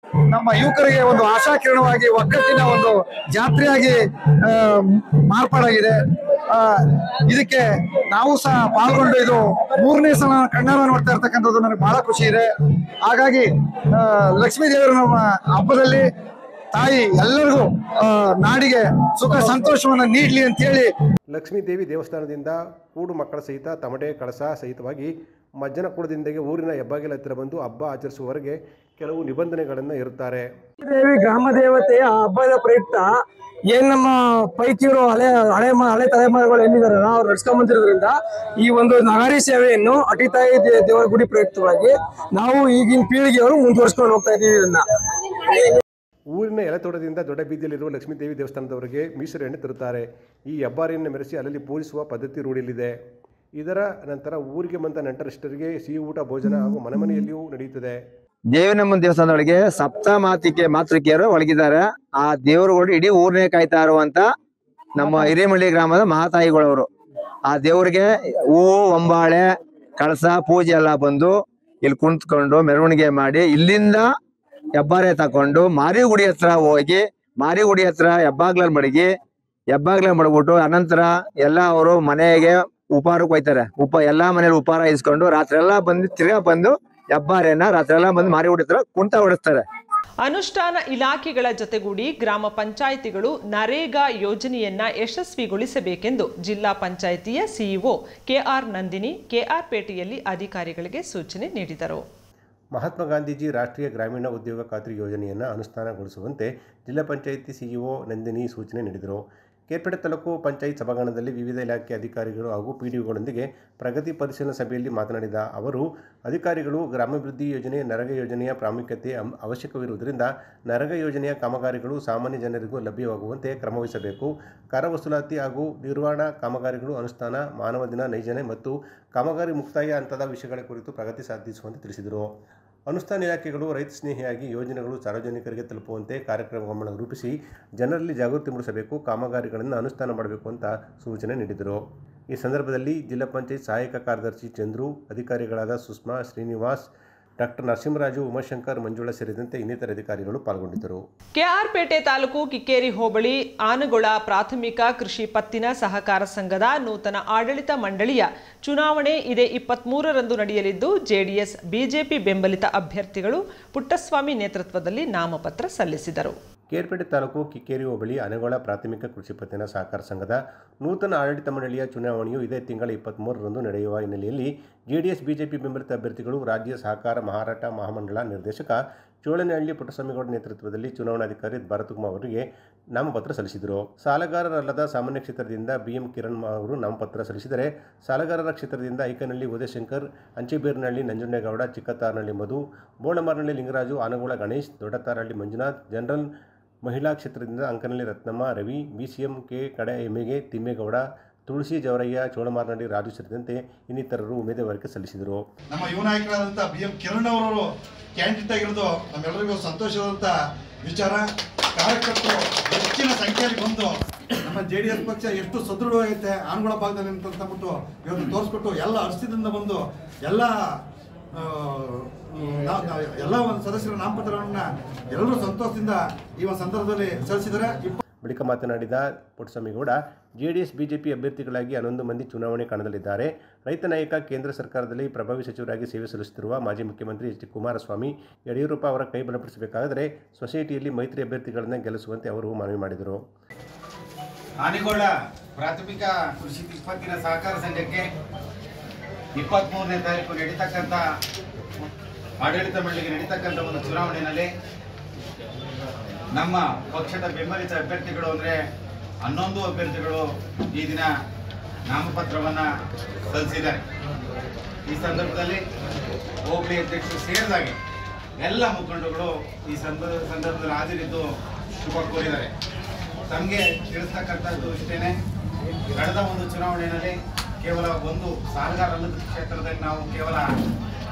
ನಮ್ಮ ಯುವಕರಿಗೆ ಒಂದು ಆಶಾಕಿರಣವಾಗಿ ಒಗ್ಗಟ್ಟಿನ ಒಂದು ಜಾತ್ರೆಯಾಗಿ ಮಾರ್ಪಾಡಾಗಿದೆ. ಇದಕ್ಕೆ ನಾವು ಸಹ ಪಾಲ್ಗೊಂಡು ಇದು 3ನೇ ಸಲ ಕಣ್ಣಾರ ನೋಡ್ತಾ ಇರ್ತಕ್ಕಂಥದ್ದು ನನಗೆ ಬಹಳ ಖುಷಿ ಇದೆ. ಹಾಗಾಗಿ ಲಕ್ಷ್ಮೀ ದೇವರ ನಮ್ಮ ಹಬ್ಬದಲ್ಲಿ ತಾಯಿ ಎಲ್ಲರಿಗೂ ನಾಡಿಗೆ ಸುಖ ಸಂತೋಷವನ್ನು ನೀಡಲಿ ಅಂತ ಹೇಳಿ ಲಕ್ಷ್ಮೀದೇವಿ ದೇವಸ್ಥಾನದಿಂದ ಕೂಡು ಮಕ್ಕಳ ಸಹಿತ ತಮಟೆ ಕಳಸ ಸಹಿತವಾಗಿ ಮಜ್ಜನ ಕುಳದಿಂದಗೆ ಊರಿನ ಹೆಬ್ಬಾಗಿಲ ಹತ್ತಿರ ಬಂದು ಹಬ್ಬ ಆಚರಿಸುವವರೆಗೆ ಕೆಲವು ನಿಬಂಧನೆಗಳನ್ನು ಇರುತ್ತಾರೆ. ದೇವಿ ಗ್ರಾಮ ದೇವತೆಯ ಹಬ್ಬದ ಪ್ರಯುಕ್ತ ಏನ್ ನಮ್ಮ ಪೈಕಿಯರು ಹಳೆ ತಲೆಮಾರುಗಳು ಏನಿದಾರ ಅವ್ರು ನಡ್ಸ್ಕೊಂಡ್ ಬಂದಿರೋದ್ರಿಂದ ಈ ಒಂದು ನಗಾರಿ ಸೇವೆಯನ್ನು ಅಟಿತಾಯಿ ದೇವರ ಗುಡಿ ಪ್ರಯುಕ್ತವಾಗಿ ನಾವು ಈಗಿನ ಪೀಳಿಗೆಯವರು ಮುಂದುವರ್ಸ್ಕೊಂಡು ಹೋಗ್ತಾ ಇದ್ದೀವಿ. ಇದನ್ನ ಊರಿನ ಎಲೆತೋಟದಿಂದ ದೊಡ್ಡ ಬೀದಿಯಲ್ಲಿರುವ ಲಕ್ಷ್ಮೀದೇವಿ ದೇವಸ್ಥಾನದವರೆಗೆ ಮೀಸಲು ಎಣ್ಣೆ ತರುತ್ತಾರೆ. ಈ ಹೆಬ್ಬಾರಿಯನ್ನು ಮೆರೆಸಿ ಅಲ್ಲಲ್ಲಿ ಪೂಜಿಸುವ ಪದ್ಧತಿ ರೂಢಿಯಲ್ಲಿದೆ. ಇದರ ನಂತರ ಊರಿಗೆ ಬಂದ ನೆಂಟರಿಷ್ಟರಿಗೆ ಸಿಹಿ ಊಟ ಭೋಜನ ಹಾಗೂ ಮನೆಯಲ್ಲಿಯೂ ನಡೆಯುತ್ತದೆ. ದೇವಿರಮ್ಮ ದೇವಸ್ಥಾನದೊಳಗೆ ಮಾತೃಕೆಯರು ಒಳಗಿದ್ದಾರೆ. ಆ ದೇವರುಗಳು ಇಡೀ ಊರನ್ನೇ ಕಾಯ್ತಾ ಇರುವಂತ ನಮ್ಮ ಹಿರೇಮಳ್ಳಿ ಗ್ರಾಮದ ಮಹಾತಾಯಿಗಳವರು. ಆ ದೇವರಿಗೆ ಹೂವು ಒಂಬಾಳೆ ಕಳಸ ಪೂಜೆ ಎಲ್ಲ ಬಂದು ಇಲ್ಲಿ ಕುಂತ್ಕೊಂಡು ಮೆರವಣಿಗೆ ಮಾಡಿ ಇಲ್ಲಿಂದ ಹೆಬ್ಬಾರೆ ತಕೊಂಡು ಮಾರಿಗುಡಿ ಹತ್ರ ಹೋಗಿ ಮಾರಿಗುಡಿ ಹತ್ರ ಹೆಬ್ಬಾಗ್ಲಲ್ಲಿ ಮಡಗ್ಬಿಟ್ಟು ಅನಂತರ ಎಲ್ಲ ಅವರು ಮನೆಗೆ ಉಪಹಾರಕ್ಕೆ ಹೋಯ್ತಾರೆ. ಎಲ್ಲಾ ಮನೇಲಿ ಉಪಹಾರ ಇಸ್ಕೊಂಡು ರಾತ್ರಿ ಎಲ್ಲ ಬಂದು ತಿರ್ಗಾ ಬಂದು ಹೆಬ್ಬಾರೆನ ರಾತ್ರಿ ಎಲ್ಲ ಬಂದು ಮಾರಿಗುಡಿ ಹತ್ರ ಕುಂಟ ಹೊಡಿಸ್ತಾರೆ. ಅನುಷ್ಠಾನ ಇಲಾಖೆಗಳ ಜೊತೆಗೂಡಿ ಗ್ರಾಮ ಪಂಚಾಯಿತಿಗಳು ನರೇಗಾ ಯೋಜನೆಯನ್ನ ಯಶಸ್ವಿಗೊಳಿಸಬೇಕೆಂದು ಜಿಲ್ಲಾ ಪಂಚಾಯಿತಿಯ ಸಿಇಒ ಕೆಆರ್ ನಂದಿನಿ ಕೆಆರ್ ಪೇಟೆಯಲ್ಲಿ ಅಧಿಕಾರಿಗಳಿಗೆ ಸೂಚನೆ ನೀಡಿದರು. ಮಹಾತ್ಮ ಗಾಂಧೀಜಿ ರಾಷ್ಟ್ರೀಯ ಗ್ರಾಮೀಣ ಉದ್ಯೋಗ ಖಾತ್ರಿ ಯೋಜನೆಯನ್ನು ಅನುಷ್ಠಾನಗೊಳಿಸುವಂತೆ ಜಿಲ್ಲಾ ಪಂಚಾಯಿತಿ ಸಿಇಒ ನಂದಿನಿ ಸೂಚನೆ ನೀಡಿದರು. ಕೇರ್ಪೇಟೆ ತಾಲೂಕು ಪಂಚಾಯತ್ ಸಭಾಂಗಣದಲ್ಲಿ ವಿವಿಧ ಇಲಾಖೆ ಅಧಿಕಾರಿಗಳು ಹಾಗೂ ಪಿಡಿಒಗಳೊಂದಿಗೆ ಪ್ರಗತಿ ಪರಿಶೀಲನಾ ಸಭೆಯಲ್ಲಿ ಮಾತನಾಡಿದ ಅವರು, ಅಧಿಕಾರಿಗಳು ಗ್ರಾಮಾಭಿವೃದ್ಧಿ ಯೋಜನೆ ನರೇಗಾ ಯೋಜನೆಯ ಪ್ರಾಮುಖ್ಯತೆ ಅವಶ್ಯಕವಿರುವುದರಿಂದ ನರೇಗಾ ಯೋಜನೆಯ ಕಾಮಗಾರಿಗಳು ಸಾಮಾನ್ಯ ಜನರಿಗೂ ಲಭ್ಯವಾಗುವಂತೆ ಕ್ರಮವಹಿಸಬೇಕು. ಕರ ವಸೂಲಾತಿ ಹಾಗೂ ನಿರ್ವಹಣಾ ಕಾಮಗಾರಿಗಳು ಅನುಷ್ಠಾನ, ಮಾನವ ದಿನ, ನೈಜನೆ ಮತ್ತು ಕಾಮಗಾರಿ ಮುಕ್ತಾಯ ಹಂತದ ವಿಷಯಗಳ ಕುರಿತು ಪ್ರಗತಿ ಸಾಧಿಸುವಂತೆ ತಿಳಿಸಿದರು. ಅನುಷ್ಠಾನ ಇಲಾಖೆಗಳು ರೈತ ಸ್ನೇಹಿಯಾಗಿ ಯೋಜನೆಗಳು ಸಾರ್ವಜನಿಕರಿಗೆ ತಲುಪುವಂತೆ ಕಾರ್ಯಕ್ರಮಗಳನ್ನು ರೂಪಿಸಿ ಜನರಲ್ಲಿ ಜಾಗೃತಿ ಮೂಡಿಸಬೇಕು, ಕಾಮಗಾರಿಗಳನ್ನು ಅನುಷ್ಠಾನ ಮಾಡಬೇಕು ಅಂತ ಸೂಚನೆ ನೀಡಿದರು. ಈ ಸಂದರ್ಭದಲ್ಲಿ ಜಿಲ್ಲಾ ಪಂಚಾಯತ್ ಸಹಾಯಕ ಕಾರ್ಯದರ್ಶಿ ಚಂದ್ರು, ಅಧಿಕಾರಿಗಳಾದ ಸುಷ್ಮಾ, ಶ್ರೀನಿವಾಸ್, ಡಾಕ್ಟರ್ ನರಸಿಂಹರಾಜು, ಉಮಾಶಂಕರ್, ಮಂಜುಳಾ ಸೇರಿದಂತೆ ಇನ್ನಿತರ ಅಧಿಕಾರಿಗಳು ಪಾಲ್ಗೊಂಡಿದ್ದರು. ಕೆಆರ್ಪೇಟೆ ತಾಲೂಕು ಕಿಕ್ಕೇರಿ ಹೋಬಳಿ ಆನಗೊಳ ಪ್ರಾಥಮಿಕ ಕೃಷಿ ಪತ್ತಿನ ಸಹಕಾರ ಸಂಘದ ನೂತನ ಆಡಳಿತ ಮಂಡಳಿಯ ಚುನಾವಣೆ ಇದೇ 23ರಂದು ನಡೆಯಲಿದ್ದು ಜೆಡಿಎಸ್ ಬಿಜೆಪಿ ಬೆಂಬಲಿತ ಅಭ್ಯರ್ಥಿಗಳು ಪುಟ್ಟಸ್ವಾಮಿ ನೇತೃತ್ವದಲ್ಲಿ ನಾಮಪತ್ರ ಸಲ್ಲಿಸಿದರು. ಕೇರ್ಪೇಟೆ ತಾಲೂಕು ಕಿಕ್ಕೇರಿ ಹೋಬಳಿ ಆನಗೊಳ ಪ್ರಾಥಮಿಕ ಕೃಷಿ ಪತ್ತಿನ ಸಹಕಾರ ಸಂಘದ ನೂತನ ಆಡಳಿತ ಮಂಡಳಿಯ ಚುನಾವಣೆಯು ಇದೇ ತಿಂಗಳ 23ರಂದು ನಡೆಯುವ ಹಿನ್ನೆಲೆಯಲ್ಲಿ ಜೆಡಿಎಸ್ ಬಿಜೆಪಿ ಬೆಂಬಲಿತ ಅಭ್ಯರ್ಥಿಗಳು ರಾಜ್ಯ ಸಹಕಾರ ಮಾರಾಟ ಮಹಾಮಂಡಳ ನಿರ್ದೇಶಕ ಚೋಳನಹಳ್ಳಿ ಪುಟ್ಟಸ್ವಾಮಿಗೌಡ ನೇತೃತ್ವದಲ್ಲಿ ಚುನಾವಣಾಧಿಕಾರಿ ಭರತ್ಕುಮಾರ್ ಅವರಿಗೆ ನಾಮಪತ್ರ ಸಲ್ಲಿಸಿದರು. ಸಾಲಗಾರರಲ್ಲದ ಸಾಮಾನ್ಯ ಕ್ಷೇತ್ರದಿಂದ ಬಿಎಂ ಕಿರಣ್ ಅವರು ನಾಮಪತ್ರ ಸಲ್ಲಿಸಿದರೆ, ಸಾಲಗಾರರ ಕ್ಷೇತ್ರದಿಂದ ಐಕನಹಳ್ಳಿ ಉದಯಶಂಕರ್, ಅಂಚೆಬೇರಿನಹಳ್ಳಿ ನಂಜುಂಡೇಗೌಡ, ಚಿಕ್ಕತಾರನಹಳ್ಳಿ ಮಧು, ಬೋಳಮಾರನಹಳ್ಳಿ ಲಿಂಗರಾಜು, ಆನಗೊಳ ಗಣೇಶ್, ದೊಡ್ಡತಾರಹಳ್ಳಿ ಮಂಜುನಾಥ್, ಜನರಲ್ ಮಹಿಳಾ ಕ್ಷೇತ್ರದಿಂದ ಅಂಕನಹಳ್ಳಿ ರತ್ನಮ್ಮ, ರವಿ, ಬಿಸಿಎಂ ಕೆ ಕಡೆ ಎಮ್ಮೆಗೆ ತಿಮ್ಮೇಗೌಡ, ತುಳಸಿ ಜವರಯ್ಯ, ಚೋಳಮಾರನಹಳ್ಳಿ ರಾಜು ಸೇರಿದಂತೆ ಇನ್ನಿತರರು ಉಮೇದುವಾರಿಕೆ ಸಲ್ಲಿಸಿದರು. ನಮ್ಮ ಯುವ ನಾಯಕರಾದಂಥ BM ಕಿರಣ್ ಅವರು ಕ್ಯಾಂಡಿಡೇಟ್ ಆಗಿರೋದು ನಮ್ಮೆಲ್ಲರಿಗೂ ಸಂತೋಷವಾದಂಥ ವಿಚಾರ. ಕಾರ್ಯಕರ್ತರು ಹೆಚ್ಚಿನ ಸಂಖ್ಯೆಯಲ್ಲಿ ಬಂದು ನಮ್ಮ JDS ಪಕ್ಷ ಎಷ್ಟು ಸದೃಢವಾಗೈತೆ ಆನಗೊಳ ಭಾಗದಲ್ಲಿ ಅಂತಂದ್ಬಿಟ್ಟು ಇವತ್ತು ತೋರಿಸ್ಕೊಟ್ಟು ಎಲ್ಲ ಹರ್ಷದಿಂದ ಬಂದು ಎಲ್ಲ ಒಂದು ಸದಸ್ಯರ ನಾಮಪತ್ರವನ್ನು ಎಲ್ಲರೂ ಸಂತೋಷದಿಂದ ಈ ಒಂದು ಸಂದರ್ಭದಲ್ಲಿ ಸಲ್ಲಿಸಿದ್ದಾರೆ. ಬಳಿಕ ಮಾತನಾಡಿದ ಪುಟ್ಟಸ್ವಾಮಿಗೌಡ, ಜೆಡಿಎಸ್ ಬಿಜೆಪಿ ಅಭ್ಯರ್ಥಿಗಳಾಗಿ 11 ಮಂದಿ ಚುನಾವಣೆ ಕಣದಲ್ಲಿದ್ದಾರೆ. ರೈತ ನಾಯಕ, ಕೇಂದ್ರ ಸರ್ಕಾರದಲ್ಲಿ ಪ್ರಭಾವಿ ಸಚಿವರಾಗಿ ಸೇವೆ ಸಲ್ಲಿಸುತ್ತಿರುವ ಮಾಜಿ ಮುಖ್ಯಮಂತ್ರಿ ಎಚ್ ಡಿ ಕುಮಾರಸ್ವಾಮಿ, ಯಡಿಯೂರಪ್ಪ ಅವರ ಕೈ ಬಲಪಡಿಸಬೇಕಾದರೆ ಸೊಸೈಟಿಯಲ್ಲಿ ಮೈತ್ರಿ ಅಭ್ಯರ್ಥಿಗಳನ್ನು ಗೆಲ್ಲಿಸುವಂತೆ ಅವರು ಮನವಿ ಮಾಡಿದರು. ಆನಗೊಳ ಪ್ರಾಥಮಿಕ ಕೃಷಿ ಪತ್ತಿನ ಸಹಕಾರ ಸಂಘಕ್ಕೆ 23ನೇ ತಾರೀಕು ನಡೀತಕ್ಕಂಥ ಆಡಳಿತ ಮಂಡಳಿಗೆ ನಡೀತಕ್ಕಂಥ ಒಂದು ಚುನಾವಣೆಯಲ್ಲಿ ನಮ್ಮ ಪಕ್ಷದ ಬೆಂಬಲಿತ ಅಭ್ಯರ್ಥಿಗಳು ಅಂದರೆ 11 ಅಭ್ಯರ್ಥಿಗಳು ಈ ದಿನ ನಾಮಪತ್ರವನ್ನು ಸಲ್ಲಿಸಿದ್ದಾರೆ. ಈ ಸಂದರ್ಭದಲ್ಲಿ ಹೋಬಳಿ ಅಧ್ಯಕ್ಷರು ಸೇರಿದಾಗೆ ಎಲ್ಲ ಮುಖಂಡರುಗಳು ಈ ಸಂದರ್ಭದಲ್ಲಿ ಹಾಜರಿದ್ದು ಶುಭ ಕೋರಿದ್ದಾರೆ. ತಮಗೆ ತಿಳಿಸ್ತಕ್ಕಂಥದ್ದು ಇಷ್ಟೇ, ಕಳೆದ ಒಂದು ಚುನಾವಣೆಯಲ್ಲಿ ಕೇವಲ ಒಂದು ಸಾಲಗಾರಲ್ಲದ ಕ್ಷೇತ್ರದಲ್ಲಿ ನಾವು ಕೇವಲ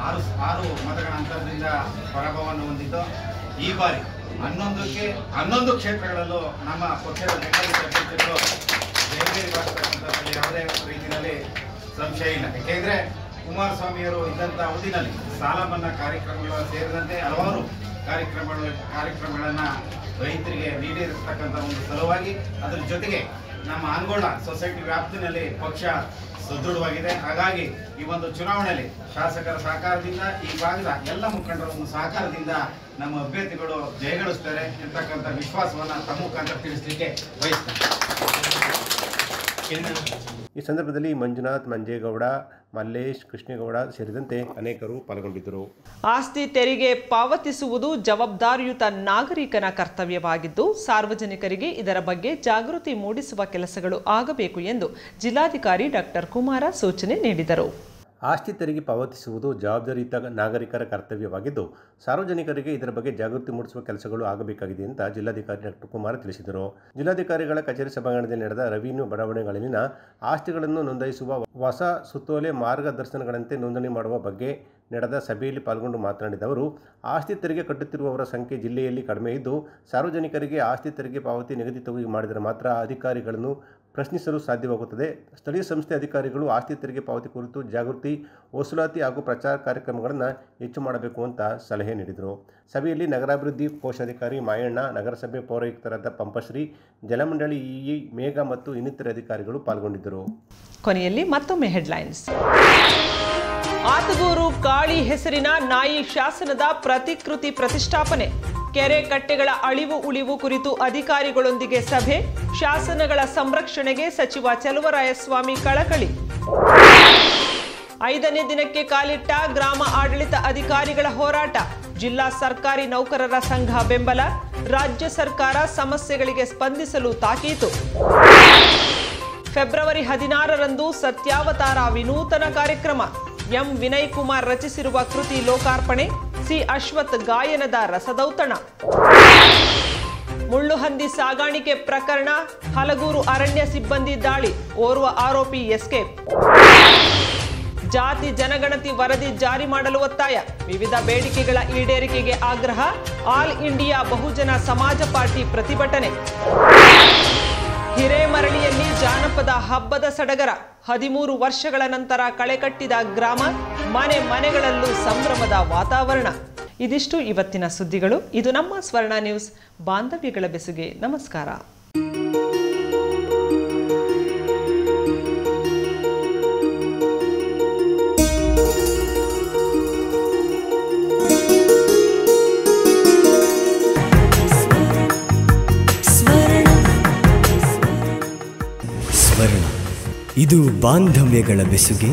6 ಮತಗಳ ಅಂತರದಿಂದ ಪರಾಭವವನ್ನು ಹೊಂದಿದ್ದು. ಈ ಬಾರಿ 11 ಕ್ಷೇತ್ರಗಳಲ್ಲೂ ನಮ್ಮ ಪಕ್ಷದ ಬೆಂಬಲಿತ ಅಭ್ಯರ್ಥಿಗಳು ಜಯಭೇರಿಯಾಗತಕ್ಕಂಥದ್ರಲ್ಲಿ ಯಾವುದೇ ರೀತಿಯಲ್ಲಿ ಸಂಶಯ ಇಲ್ಲ. ಏಕೆಂದರೆ ಕುಮಾರಸ್ವಾಮಿಯವರು ಇದ್ದಂಥ ಅವಧಿನಲ್ಲಿ ಸಾಲ ಮನ್ನಾ ಕಾರ್ಯಕ್ರಮಗಳು ಸೇರಿದಂತೆ ಹಲವಾರು ಕಾರ್ಯಕ್ರಮಗಳನ್ನು ರೈತರಿಗೆ ನೀಡಿರತಕ್ಕಂಥ ಒಂದು ಸಲುವಾಗಿ ಅದರ ಜೊತೆಗೆ ನಮ್ಮ ಆನಗೊಳ ಸೊಸೈಟಿ ವ್ಯಾಪ್ತಿನಲ್ಲಿ ಪಕ್ಷ ಸದೃಢವಾಗಿದೆ. ಹಾಗಾಗಿ ಈ ಒಂದು ಚುನಾವಣೆಯಲ್ಲಿ ಶಾಸಕರ ಸಹಕಾರದಿಂದ ಈ ಭಾಗದ ಎಲ್ಲ ಮುಖಂಡರ ಒಂದು ಸಹಕಾರದಿಂದ ನಮ್ಮ ಅಭ್ಯರ್ಥಿಗಳು ಜಯಗಳಿಸ್ತಾರೆ ಎಂತಕ್ಕಂಥ ವಿಶ್ವಾಸವನ್ನು ತಮ್ಮ ಮುಖಾಂತರ ತಿಳಿಸಲಿಕ್ಕೆ ಬಯಸ್ತಾರೆ. ಈ ಸಂದರ್ಭದಲ್ಲಿ ಮಂಜುನಾಥ್, ಮಂಜೇಗೌಡ, ಮಲ್ಲೇಶ್, ಕೃಷ್ಣೇಗೌಡ ಸೇರಿದಂತೆ ಅನೇಕರು ಪಾಲ್ಗೊಂಡಿದ್ದರು. ಆಸ್ತಿ ತೆರಿಗೆ ಪಾವತಿಸುವುದು ಜವಾಬ್ದಾರಿಯುತ ನಾಗರಿಕನ ಕರ್ತವ್ಯವಾಗಿದ್ದು ಸಾರ್ವಜನಿಕರಿಗೆ ಇದರ ಬಗ್ಗೆ ಜಾಗೃತಿ ಮೂಡಿಸುವ ಕೆಲಸಗಳು ಆಗಬೇಕು ಎಂದು ಜಿಲ್ಲಾಧಿಕಾರಿ ಡಾಕ್ಟರ್ ಕುಮಾರ ಸೂಚನೆ ನೀಡಿದರು. ಆಸ್ತಿ ತೆರಿಗೆ ಪಾವತಿಸುವುದು ಜವಾಬ್ದಾರಿಯುತ ನಾಗರಿಕರ ಕರ್ತವ್ಯವಾಗಿದ್ದು ಸಾರ್ವಜನಿಕರಿಗೆ ಇದರ ಬಗ್ಗೆ ಜಾಗೃತಿ ಮೂಡಿಸುವ ಕೆಲಸಗಳು ಆಗಬೇಕಾಗಿದೆ ಅಂತ ಜಿಲ್ಲಾಧಿಕಾರಿ ಡಾಕ್ಟರ್ ಕುಮಾರ್ ತಿಳಿಸಿದರು. ಜಿಲ್ಲಾಧಿಕಾರಿಗಳ ಕಚೇರಿ ಸಭಾಂಗಣದಲ್ಲಿ ನಡೆದ ರೆವಿನ್ಯೂ ಬಡಾವಣೆಗಳಲ್ಲಿನ ಆಸ್ತಿಗಳನ್ನು ನೋಂದಾಯಿಸುವ ಹೊಸ ಸುತ್ತೋಲೆ ಮಾರ್ಗದರ್ಶನಗಳಂತೆ ನೋಂದಣಿ ಮಾಡುವ ಬಗ್ಗೆ ನಡೆದ ಸಭೆಯಲ್ಲಿ ಪಾಲ್ಗೊಂಡು ಮಾತನಾಡಿದ ಅವರು, ಆಸ್ತಿ ತೆರಿಗೆ ಕಟ್ಟುತ್ತಿರುವವರ ಸಂಖ್ಯೆ ಜಿಲ್ಲೆಯಲ್ಲಿ ಕಡಿಮೆ ಇದ್ದು ಸಾರ್ವಜನಿಕರಿಗೆ ಆಸ್ತಿ ತೆರಿಗೆ ಪಾವತಿ ನಿಗದಿತವಾಗಿ ಮಾಡಿದರೆ ಮಾತ್ರ ಅಧಿಕಾರಿಗಳನ್ನು ಪ್ರಶ್ನಿಸಲು ಸಾಧ್ಯವಾಗುತ್ತದೆ. ಸ್ಥಳೀಯ ಸಂಸ್ಥೆ ಅಧಿಕಾರಿಗಳು ಆಸ್ತಿ ತೆರಿಗೆ ಪಾವತಿ ಕುರಿತು ಜಾಗೃತಿ, ವಸೂಲಾತಿ ಹಾಗೂ ಪ್ರಚಾರ ಕಾರ್ಯಕ್ರಮಗಳನ್ನು ಹೆಚ್ಚು ಮಾಡಬೇಕು ಅಂತ ಸಲಹೆ ನೀಡಿದರು. ಸಭೆಯಲ್ಲಿ ನಗರಾಭಿವೃದ್ಧಿ ಕೋಶಾಧಿಕಾರಿ ಮಾಯಣ್ಣ, ನಗರಸಭೆ ಪೌರಾಯುಕ್ತರಾದ ಪಂಪಶ್ರೀ, ಜಲಮಂಡಳಿ ಇಇ ಮೇಘ ಮತ್ತು ಇನ್ನಿತರ ಅಧಿಕಾರಿಗಳು ಪಾಲ್ಗೊಂಡಿದ್ದರು. ಕೊನೆಯಲ್ಲಿ ಮತ್ತೊಮ್ಮೆ ಹೆಡ್ಲೈನ್ಸ್. ಆತಗೂರು ಕಾಳಿ ಹೆಸರಿನ ನಾಯಿ ಶಾಸನದ ಪ್ರತಿಕೃತಿ ಪ್ರತಿಷ್ಠಾಪನೆ. ಕೆರೆ ಕಟ್ಟೆಗಳ ಅಳಿವು ಉಳಿವು ಕುರಿತು ಅಧಿಕಾರಿಗಳೊಂದಿಗೆ ಸಭೆ. ಶಾಸನಗಳ ಸಂರಕ್ಷಣೆಗೆ ಸಚಿವ ಚಲುವರಾಯಸ್ವಾಮಿ ಕಳಕಳಿ. 5ನೇ ದಿನಕ್ಕೆ ಕಾಲಿಟ್ಟ ಗ್ರಾಮ ಆಡಳಿತ ಅಧಿಕಾರಿಗಳ ಹೋರಾಟ. ಜಿಲ್ಲಾ ಸರ್ಕಾರಿ ನೌಕರರ ಸಂಘ ಬೆಂಬಲ. ರಾಜ್ಯ ಸರ್ಕಾರ ಸಮಸ್ಯೆಗಳಿಗೆ ಸ್ಪಂದಿಸಲು ತಾಕೀತು. ಫೆಬ್ರವರಿ 16ರಂದು ಸತ್ಯಾವತಾರ ವಿನೂತನ ಕಾರ್ಯಕ್ರಮ. ಎಂ ವಿನಯ್ ಕುಮಾರ್ ರಚಿಸಿರುವ ಕೃತಿ ಲೋಕಾರ್ಪಣೆ. ಸಿ ಅಶ್ವಥ್ ಗಾಯನದ ರಸದೌತಣ. ಮುಳ್ಳುಹಂದಿ ಸಾಗಾಣಿಕೆ ಪ್ರಕರಣ. ಹಲಗೂರು ಅರಣ್ಯ ಸಿಬ್ಬಂದಿ ದಾಳಿ. ಓರ್ವ ಆರೋಪಿ ಎಸ್ಕೇಪ್. ಜಾತಿ ಜನಗಣತಿ ವರದಿ ಜಾರಿ ಮಾಡಲು ಒತ್ತಾಯ. ವಿವಿಧ ಬೇಡಿಕೆಗಳ ಈಡೇರಿಕೆಗೆ ಆಗ್ರಹ. ಆಲ್ ಇಂಡಿಯಾ ಬಹುಜನ ಸಮಾಜ ಪಾರ್ಟಿ ಪ್ರತಿಭಟನೆ. ಹಿರೇಮರಳಿಯಲ್ಲಿ ಜಾನಪದ ಹಬ್ಬದ ಸಡಗರ 13 ವರ್ಷಗಳ ನಂತರ ಕಳೆಕಟ್ಟಿದ ಗ್ರಾಮ, ಮನೆ ಮನೆಗಳಲ್ಲೂ ಸಂಭ್ರಮದ ವಾತಾವರಣ. ಇದಿಷ್ಟು ಇವತ್ತಿನ ಸುದ್ದಿಗಳು. ಇದು ನಮ್ಮ ಸ್ವರ್ಣ ನ್ಯೂಸ್. ಬಾಂಧವ್ಯಗಳ ಬೆಸುಗೆ ನಮಸ್ಕಾರ. ಸ್ವರ್ಣ, ಇದು ಬಾಂಧವ್ಯಗಳ ಬೆಸುಗೆ